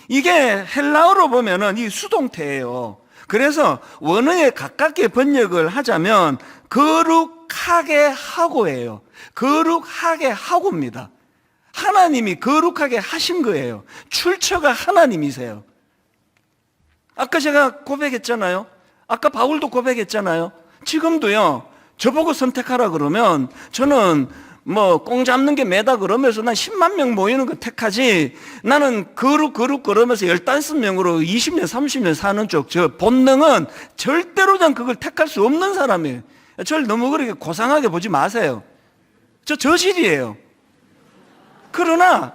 이게 헬라어로 보면은 이 수동태예요. 그래서 원어에 가깝게 번역을 하자면 거룩하게 하고예요. 거룩하게 하고입니다. 하나님이 거룩하게 하신 거예요. 출처가 하나님이세요. 아까 제가 고백했잖아요. 아까 바울도 고백했잖아요. 지금도요, 저보고 선택하라 그러면 저는 뭐 꽁 잡는 게 매다 그러면서 난 10만 명 모이는 거 택하지, 나는 거룩 그러면서 15명으로 20년 30년 사는 쪽, 저 본능은 절대로 전 그걸 택할 수 없는 사람이에요. 저를 너무 그렇게 고상하게 보지 마세요. 저 저질이에요. 그러나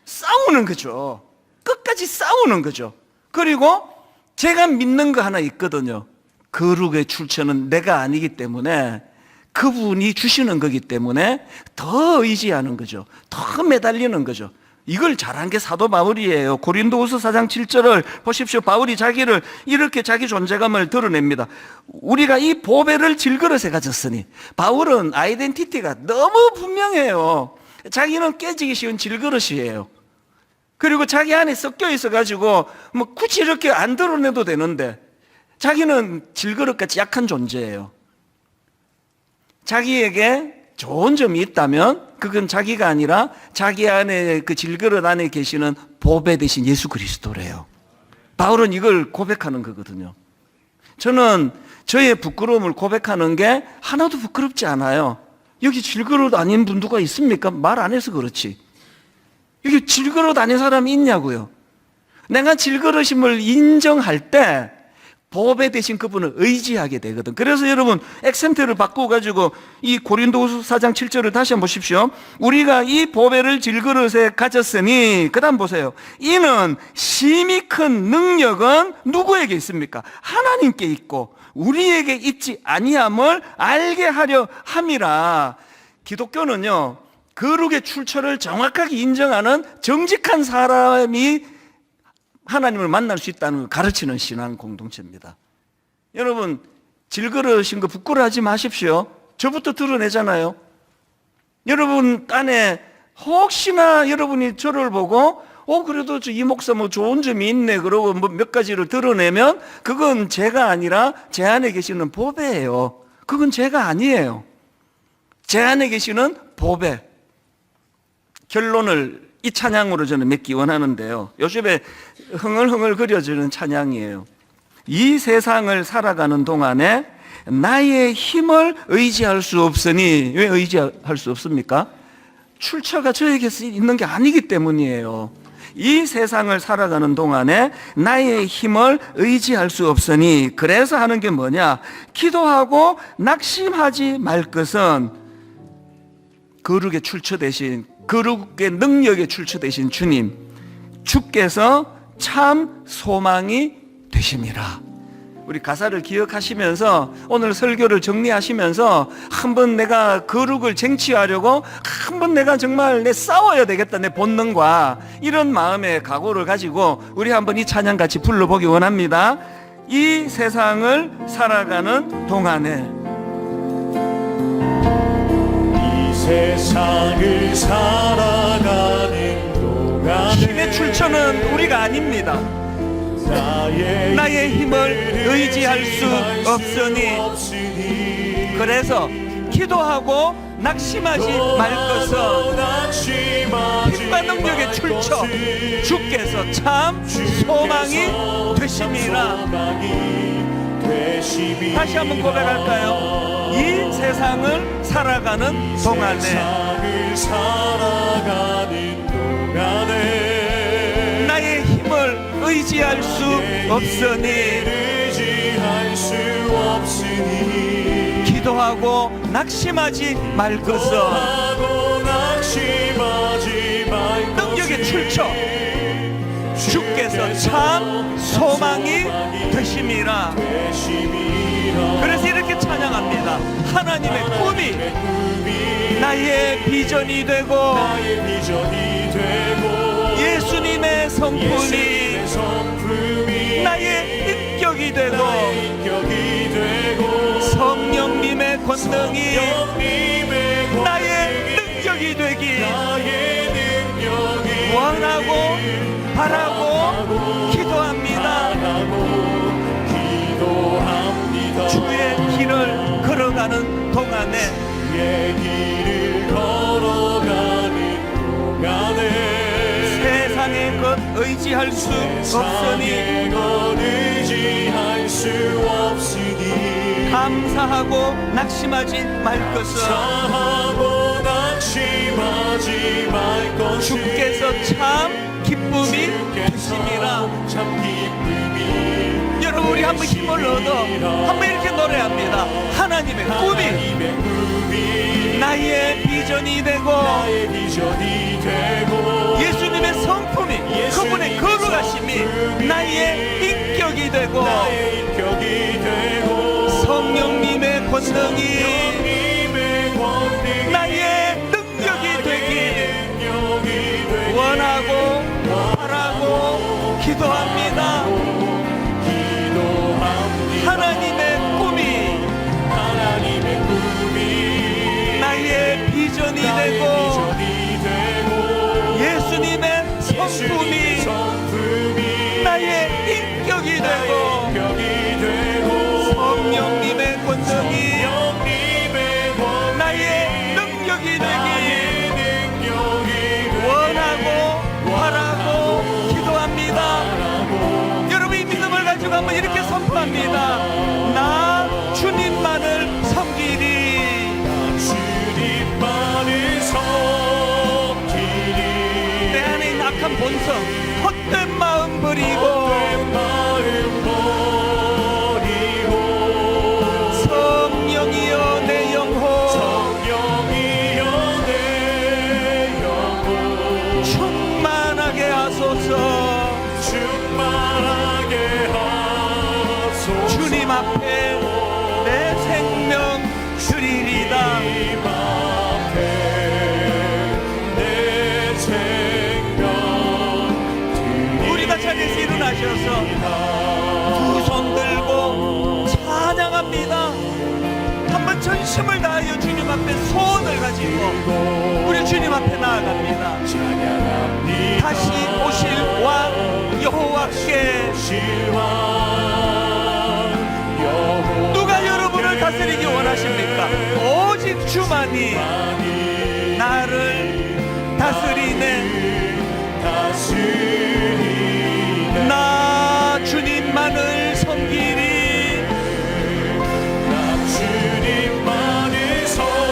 싸우는 거죠. 끝까지 싸우는 거죠. 그리고 제가 믿는 거 하나 있거든요. 거룩의 출처는 내가 아니기 때문에, 그분이 주시는 거기 때문에 더 의지하는 거죠. 더 매달리는 거죠. 이걸 잘한 게 사도 바울이에요. 고린도후서 4장 7절을 보십시오. 바울이 자기를 이렇게 자기 존재감을 드러냅니다. 우리가 이 보배를 질그릇에 가졌으니, 바울은 아이덴티티가 너무 분명해요. 자기는 깨지기 쉬운 질그릇이에요. 그리고 자기 안에 섞여 있어가지고 뭐 굳이 이렇게 안 드러내도 되는데 자기는 질그릇같이 약한 존재예요. 자기에게 좋은 점이 있다면 그건 자기가 아니라 자기 안에 그 질그릇 안에 계시는 보배 대신 예수 그리스도래요. 바울은 이걸 고백하는 거거든요. 저는 저의 부끄러움을 고백하는 게 하나도 부끄럽지 않아요. 여기 질그릇 아닌 분 누가 있습니까? 말 안 해서 그렇지. 여기 질그릇 아닌 사람이 있냐고요. 내가 질그릇임을 인정할 때 보배 대신 그분을 의지하게 되거든. 그래서 여러분 액센트를 바꿔가지고 이 고린도후서 4장 7절을 다시 한번 보십시오. 우리가 이 보배를 질그릇에 가졌으니, 그 다음 보세요. 이는 심히 큰 능력은 누구에게 있습니까? 하나님께 있고 우리에게 있지 아니함을 알게 하려 함이라. 기독교는요, 거룩의 출처를 정확하게 인정하는 정직한 사람이 하나님을 만날 수 있다는 걸 가르치는 신앙 공동체입니다. 여러분, 질그릇인 거 부끄러워하지 마십시오. 저부터 드러내잖아요. 여러분 안에 혹시나 여러분이 저를 보고 그래도 이 목사 뭐 좋은 점이 있네. 그러고 뭐 몇 가지를 드러내면 그건 제가 아니라 제 안에 계시는 보배예요. 그건 제가 아니에요. 제 안에 계시는 보배. 결론을 이 찬양으로 저는 맺기 원하는데요. 요즘에 흥얼흥얼 그려지는 찬양이에요. 이 세상을 살아가는 동안에 나의 힘을 의지할 수 없으니, 왜 의지할 수 없습니까? 출처가 저에게 있는 게 아니기 때문이에요. 이 세상을 살아가는 동안에 나의 힘을 의지할 수 없으니, 그래서 하는 게 뭐냐? 기도하고 낙심하지 말 것은 거룩의 출처 대신, 거룩의 능력의 출처 대신 주님, 주께서 참 소망이 되심이라. 우리 가사를 기억하시면서 오늘 설교를 정리하시면서 한번 내가 거룩을 쟁취하려고 한번 내가 정말 내 싸워야 되겠다, 내 본능과, 이런 마음의 각오를 가지고 우리 한번 이 찬양 같이 불러보기 원합니다. 이 세상을 살아가는 동안에, 이 세상을 살아가는 동안에 힘의 출처는 우리가 아닙니다. 나의 힘을 의지할 수 없으니, 그래서 기도하고 낙심하지 말 것은 힘과 능력의 출처 주께서 참 소망이 되심이라. 다시 한번 고백할까요? 이 세상을 살아가는 동안에 나의 힘을 의지할 수 없으니 기도하고 낙심하지 말 것은 능력의 출처 주께서 참 소망이 되심이라. 그래서 이렇게 찬양합니다. 하나님의 꿈이 나의 비전이 되고 예수님의 성품이 나의 인격이 되고 성령님의 권능이 나의 능력이 되기 원하고 바라고 기도합니다. 주의 길을 걸어가는 동안에 세상의 것 의지할 수 없으니 감사하고 낙심하지 말 것은 주께서 참 기쁨이 되심이라. 여러분, 우리 한번 힘을 얻어 한번 이렇게 노래합니다. 하나님의 꿈이 나의 비전이 되고 예수님의 성품이, 그분의 거룩하심이 나의 인격이 되고 성령님의 권능이 나의 능력이 되기 원하고 바라고 기도합니다. 하나님의 꿈이 나의 비전이 되고 예수님의 성품이 나의 인격이 되고 성령님의 권능이 나의 능력이 되기 원하고 바라고 기도합니다. 여러분, 이 믿음을 가지고 한번 이렇게 선포합니다. 나 주님만을 섬기리. 내 안에 있는 악한 본성, 헛된 마음 버리고 성령이여 내 영혼 충만하게 하소서. 주님 앞에 내 생명 드리리다. 우리 다 자리에서 일어나셔서 두 손 들고 찬양합니다. 한번 전심을 다하여 주님 앞에 소원을 가지고 우리 주님 앞에 나아갑니다. 다시 오실 왕 여호와께. 누가 여러분을 다스리기 원하십니까? 오직 주만이 나를 다스리네. 나 주님만을 섬기리.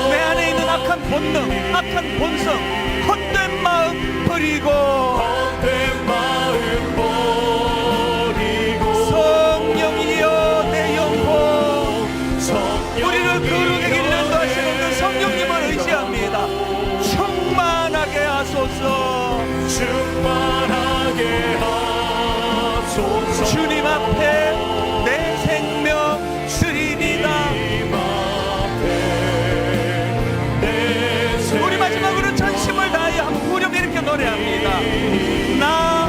내 안에 있는 악한 본능, 악한 본성, 헛된 마음 버리고 성령이여 내 영혼, 우리를 거룩의 길로 인도하시는 그 성령님을 의지합니다. 충만하게 하소서. 주님 앞에 내 생명 드리리다. 우리 마지막으로 전심을 다하여 한번 후렴 이렇게 노래합니다. 나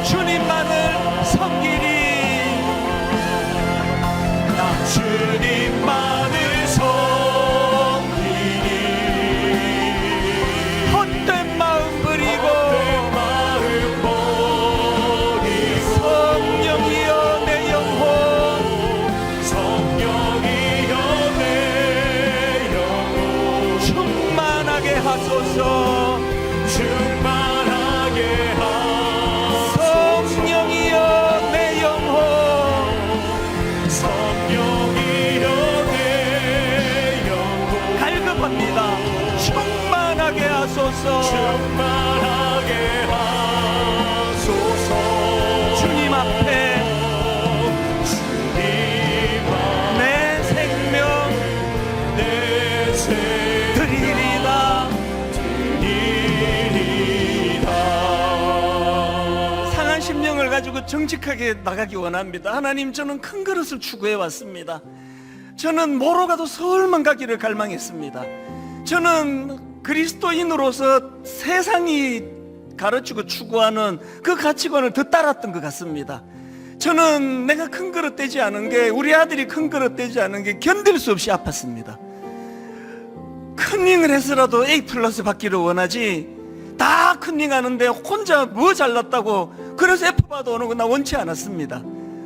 주님만을 섬기리. 나 주님만을 섬기리. 헛된 마음 버리고 성령이여 내 영혼, 충만하게 하소서. 성령이여 내 영혼, 갈급합니다. 충만하게 하소서. 주님 앞에 내 생명 드리리다. 상한 심령을 가지고 정직하게 나가기 원합니다. 하나님, 저는 큰 그릇을 추구해 왔습니다. 저는 뭐로 가도 서울만 가기를 갈망했습니다. 저는 그리스도인으로서 세상이 가르치고 추구하는 그 가치관을 더 따랐던 것 같습니다. 저는 내가 큰 그릇 되지 않은 게, 우리 아들이 큰 그릇 되지 않은 게 견딜 수 없이 아팠습니다. 컨닝을 해서라도 A+ 받기를 원하지, 다 컨닝하는데 혼자 뭐 잘났다고 그래서 F 받아오는 건 나 원치 않았습니다.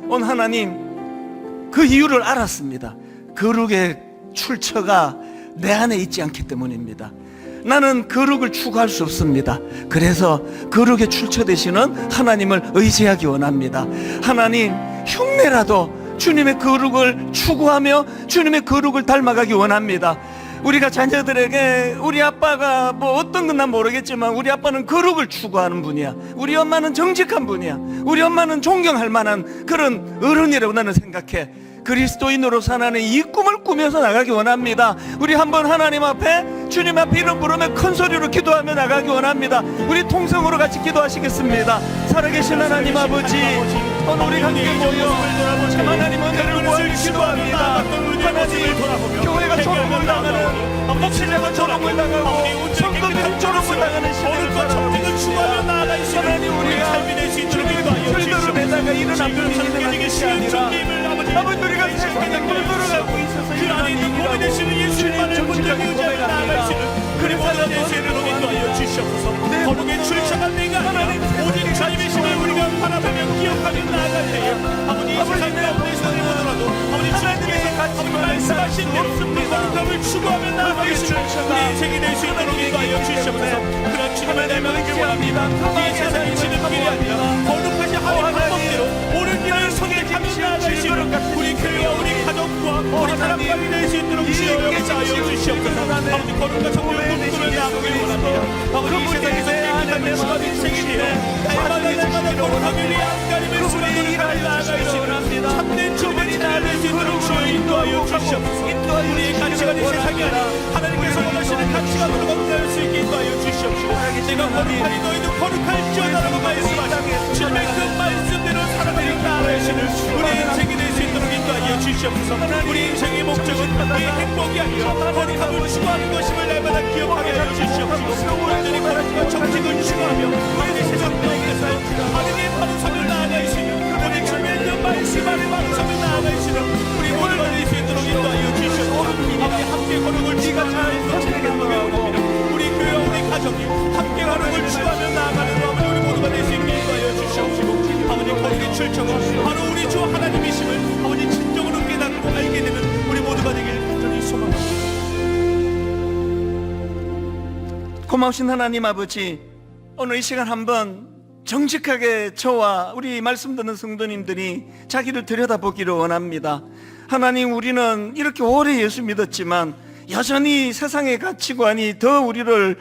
오늘 하나님 그 이유를 알았습니다. 거룩의 출처가 내 안에 있지 않기 때문입니다. 나는 거룩을 추구할 수 없습니다. 그래서 거룩의 출처 되시는 하나님을 의지하기 원합니다. 하나님, 흉내라도 주님의 거룩을 추구하며 주님의 거룩을 닮아가기 원합니다. 우리가 자녀들에게 우리 아빠가 뭐 어떤 건 난 모르겠지만 우리 아빠는 거룩을 추구하는 분이야, 우리 엄마는 정직한 분이야, 우리 엄마는 존경할 만한 그런 어른이라고 나는 생각해. 그리스도인으로 사는 이 꿈을 꾸면서 나가기 원합니다. 우리 한번 하나님 앞에, 주님 앞에 이름 부르며 큰 소리로 기도하며 나가기 원합니다. 우리 통성으로 같이 기도하시겠습니다. 살아계신 하나님 아버지, 오늘 우리 함께 모여 참 하나님 은혜를 구하며 기도합니다. 하나님, 교회가 조롱을 당하는, 목신자가 조롱을 당하고 성도들이 조롱을 당하는 시대를 살아가고 있습니다. 하나님, 우리가 틀들을 내다가 이런 아픔이 일어나는 것이 아니라 아버지, 우리가 세상에 물들어가고 있어서 일어난 일이라고 주님 정직하게 고백합니다. 그래서 예수를 인도하여 주시옵소서. 거룩의 출처가 내가 아니라 오직 주님의 신을 우리가 바라보며 기억하며 나아갈 때에 아버지 이 세상 가운데서 보더라도 아버지 주님께서 같이 말씀하신 대로 거룩함을 추구하며 나아갈 수 있는 우리 인생이 될 수 있도록 인도하여 주시옵소서. 그런 주님의 내면을 원합니다. 이 세상이 지는 길이 아니라 거룩하신 하나님의 법대로 옳은 길을 선택하며 나아갈 수 있는 우리 교회와 우리 가족과 우리 사람들이 될 수 있도록 주시옵소서. 아버지 거룩과 정결을 높이며 나아가길 원합니다. 아버지 이 세상에서 깨끗하게 수많은 인생이며 날마다 거룩하게 위해 안가림을 수련을 나아갈 수 있는 참된 주님의 나를 낼 수 있도록 주여 인도하여 주시옵소서. 우리의 가치관이 세상이 아니라 하나님께서 원하시는 가치관으로 건너갈 수 있게 인도하여 주시옵소서. 내가 거룩하니 너희도 거룩할지어다라고 말씀하시고 주님의 그 말씀대로 살아가는 나아가시는 우리 인생이 될 수 있도록 인도하여 주시옵소서. 우리 인생의 목적은 이 행복이 아니라 거룩함을 추구하는 것임을 날마다 기억하게 하여 주시옵소서. 완전히 거룩과 정직을 추구하며 우리 세상 가운데서 하나님의 방송을 나아가시는 우리 주님의 그 말씀 안에 방송을 나아가시는 우리 모두가 될 수 있도록 인도하여 주시옵소서. 아버지 함께 거룩을 추구하며 우리 교회와 우리 가정이 함께 거룩을 추구하며 나아가는 출처가 바로 우리 주 하나님이심을 아버지 진정으로 깨닫고 알게 되는 우리 모두가 되길 간절히 소망합니다. 고마우신 하나님 아버지, 오늘 이 시간 한번 정직하게 저와 우리 말씀 듣는 성도님들이 자기를 들여다보기를 원합니다. 하나님, 우리는 이렇게 오래 예수 믿었지만 여전히 세상의 가치관이 더 우리를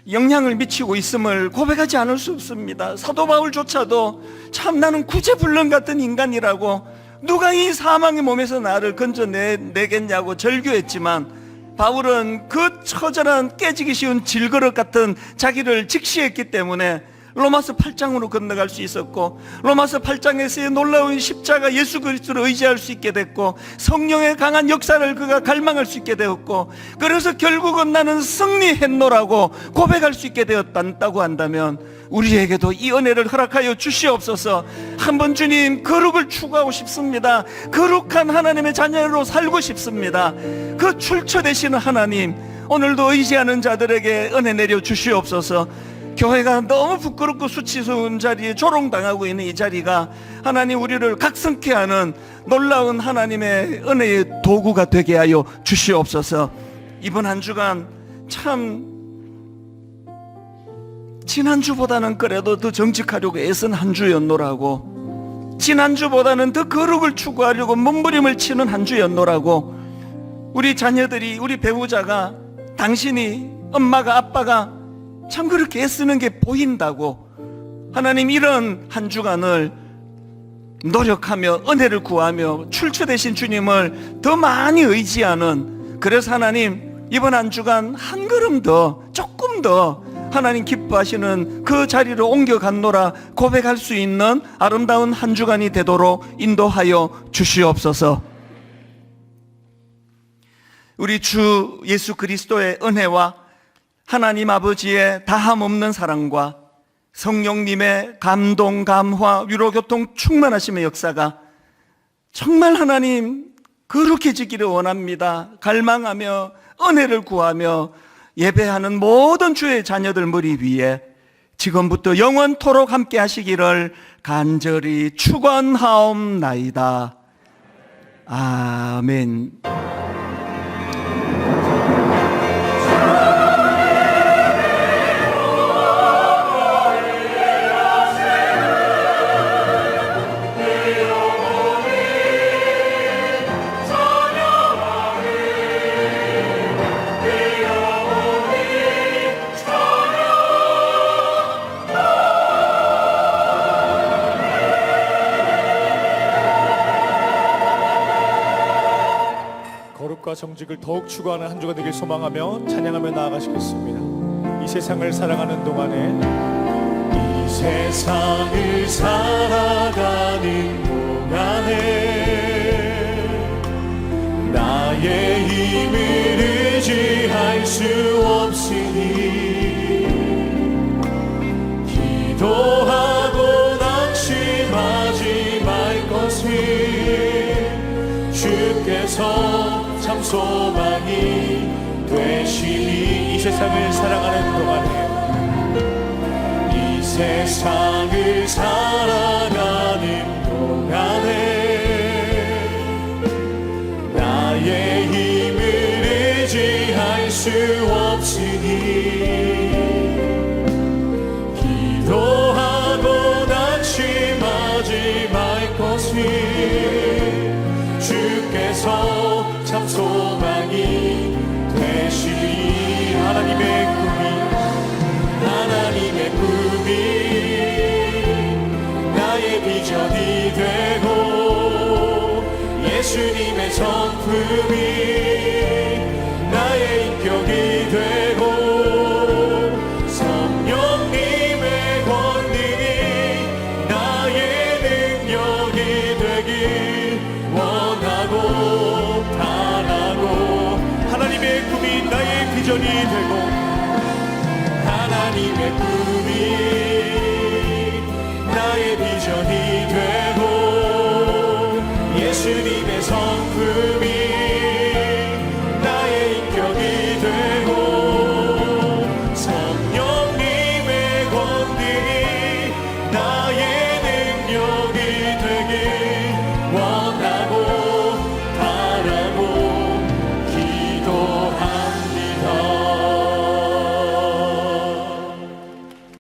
영향을 미치고 있음을 고백하지 않을 수 없습니다. 사도 바울조차도 참 나는 구제불능 같은 인간이라고, 누가 이 사망의 몸에서 나를 건져내겠냐고 절규했지만, 바울은 그 처절한 깨지기 쉬운 질그릇 같은 자기를 직시했기 때문에 로마서 8장으로 건너갈 수 있었고, 로마서 8장에서의 놀라운 십자가 예수 그리스도를 의지할 수 있게 됐고, 성령의 강한 역사를 그가 갈망할 수 있게 되었고, 그래서 결국은 나는 승리했노라고 고백할 수 있게 되었다고 한다면, 우리에게도 이 은혜를 허락하여 주시옵소서. 한번 주님, 거룩을 추구하고 싶습니다. 거룩한 하나님의 자녀로 살고 싶습니다. 그 출처 되시는 하나님, 오늘도 의지하는 자들에게 은혜 내려 주시옵소서. 교회가 너무 부끄럽고 수치스러운 자리에 조롱당하고 있는 이 자리가 하나님 우리를 각성케 하는 놀라운 하나님의 은혜의 도구가 되게 하여 주시옵소서. 이번 한 주간 참 지난주보다는 그래도 더 정직하려고 애쓴 한 주였노라고, 지난주보다는 더 거룩을 추구하려고 몸부림을 치는 한 주였노라고, 우리 자녀들이, 우리 배우자가, 당신이, 엄마가, 아빠가 참 그렇게 애쓰는 게 보인다고, 하나님 이런 한 주간을 노력하며 은혜를 구하며 출처되신 주님을 더 많이 의지하는, 그래서 하나님 이번 한 주간 한 걸음 더, 조금 더 하나님 기뻐하시는 그 자리로 옮겨갔노라 고백할 수 있는 아름다운 한 주간이 되도록 인도하여 주시옵소서. 우리 주 예수 그리스도의 은혜와 하나님 아버지의 다함없는 사랑과 성령님의 감동, 감화, 위로, 교통, 충만하심의 역사가 정말 하나님 거룩해지기를 원합니다. 갈망하며 은혜를 구하며 예배하는 모든 주의 자녀들 머리 위에 지금부터 영원토록 함께 하시기를 간절히 축원하옵나이다. 아멘. 거룩과 정직을 더욱 추구하는 한 주가 되길 소망하며 찬양하며 나아가시겠습니다. 이 세상을 살아가는 동안에, 이 세상을 살아가는 동안에 나의 힘을 의지할 수 없으니 기도하고 낙심하지 말 것을 주께서 참 소망이 되시니, 이 세상을 살아가는 동안에, 이 세상을 살아가는 동안에 나의 힘을 의지할 수 없으니 기도하고 낙심하지 말 것을 주께서 참 소망이 되시니, 하나님의 꿈이 나의 비전이 되고 예수님의 성품이 나의 인격이 되고 성령님의 권능이 나의 능력이 되길 원하고 바라고, 하나님의 꿈이 나의 비전이 되고 하나님의 꿈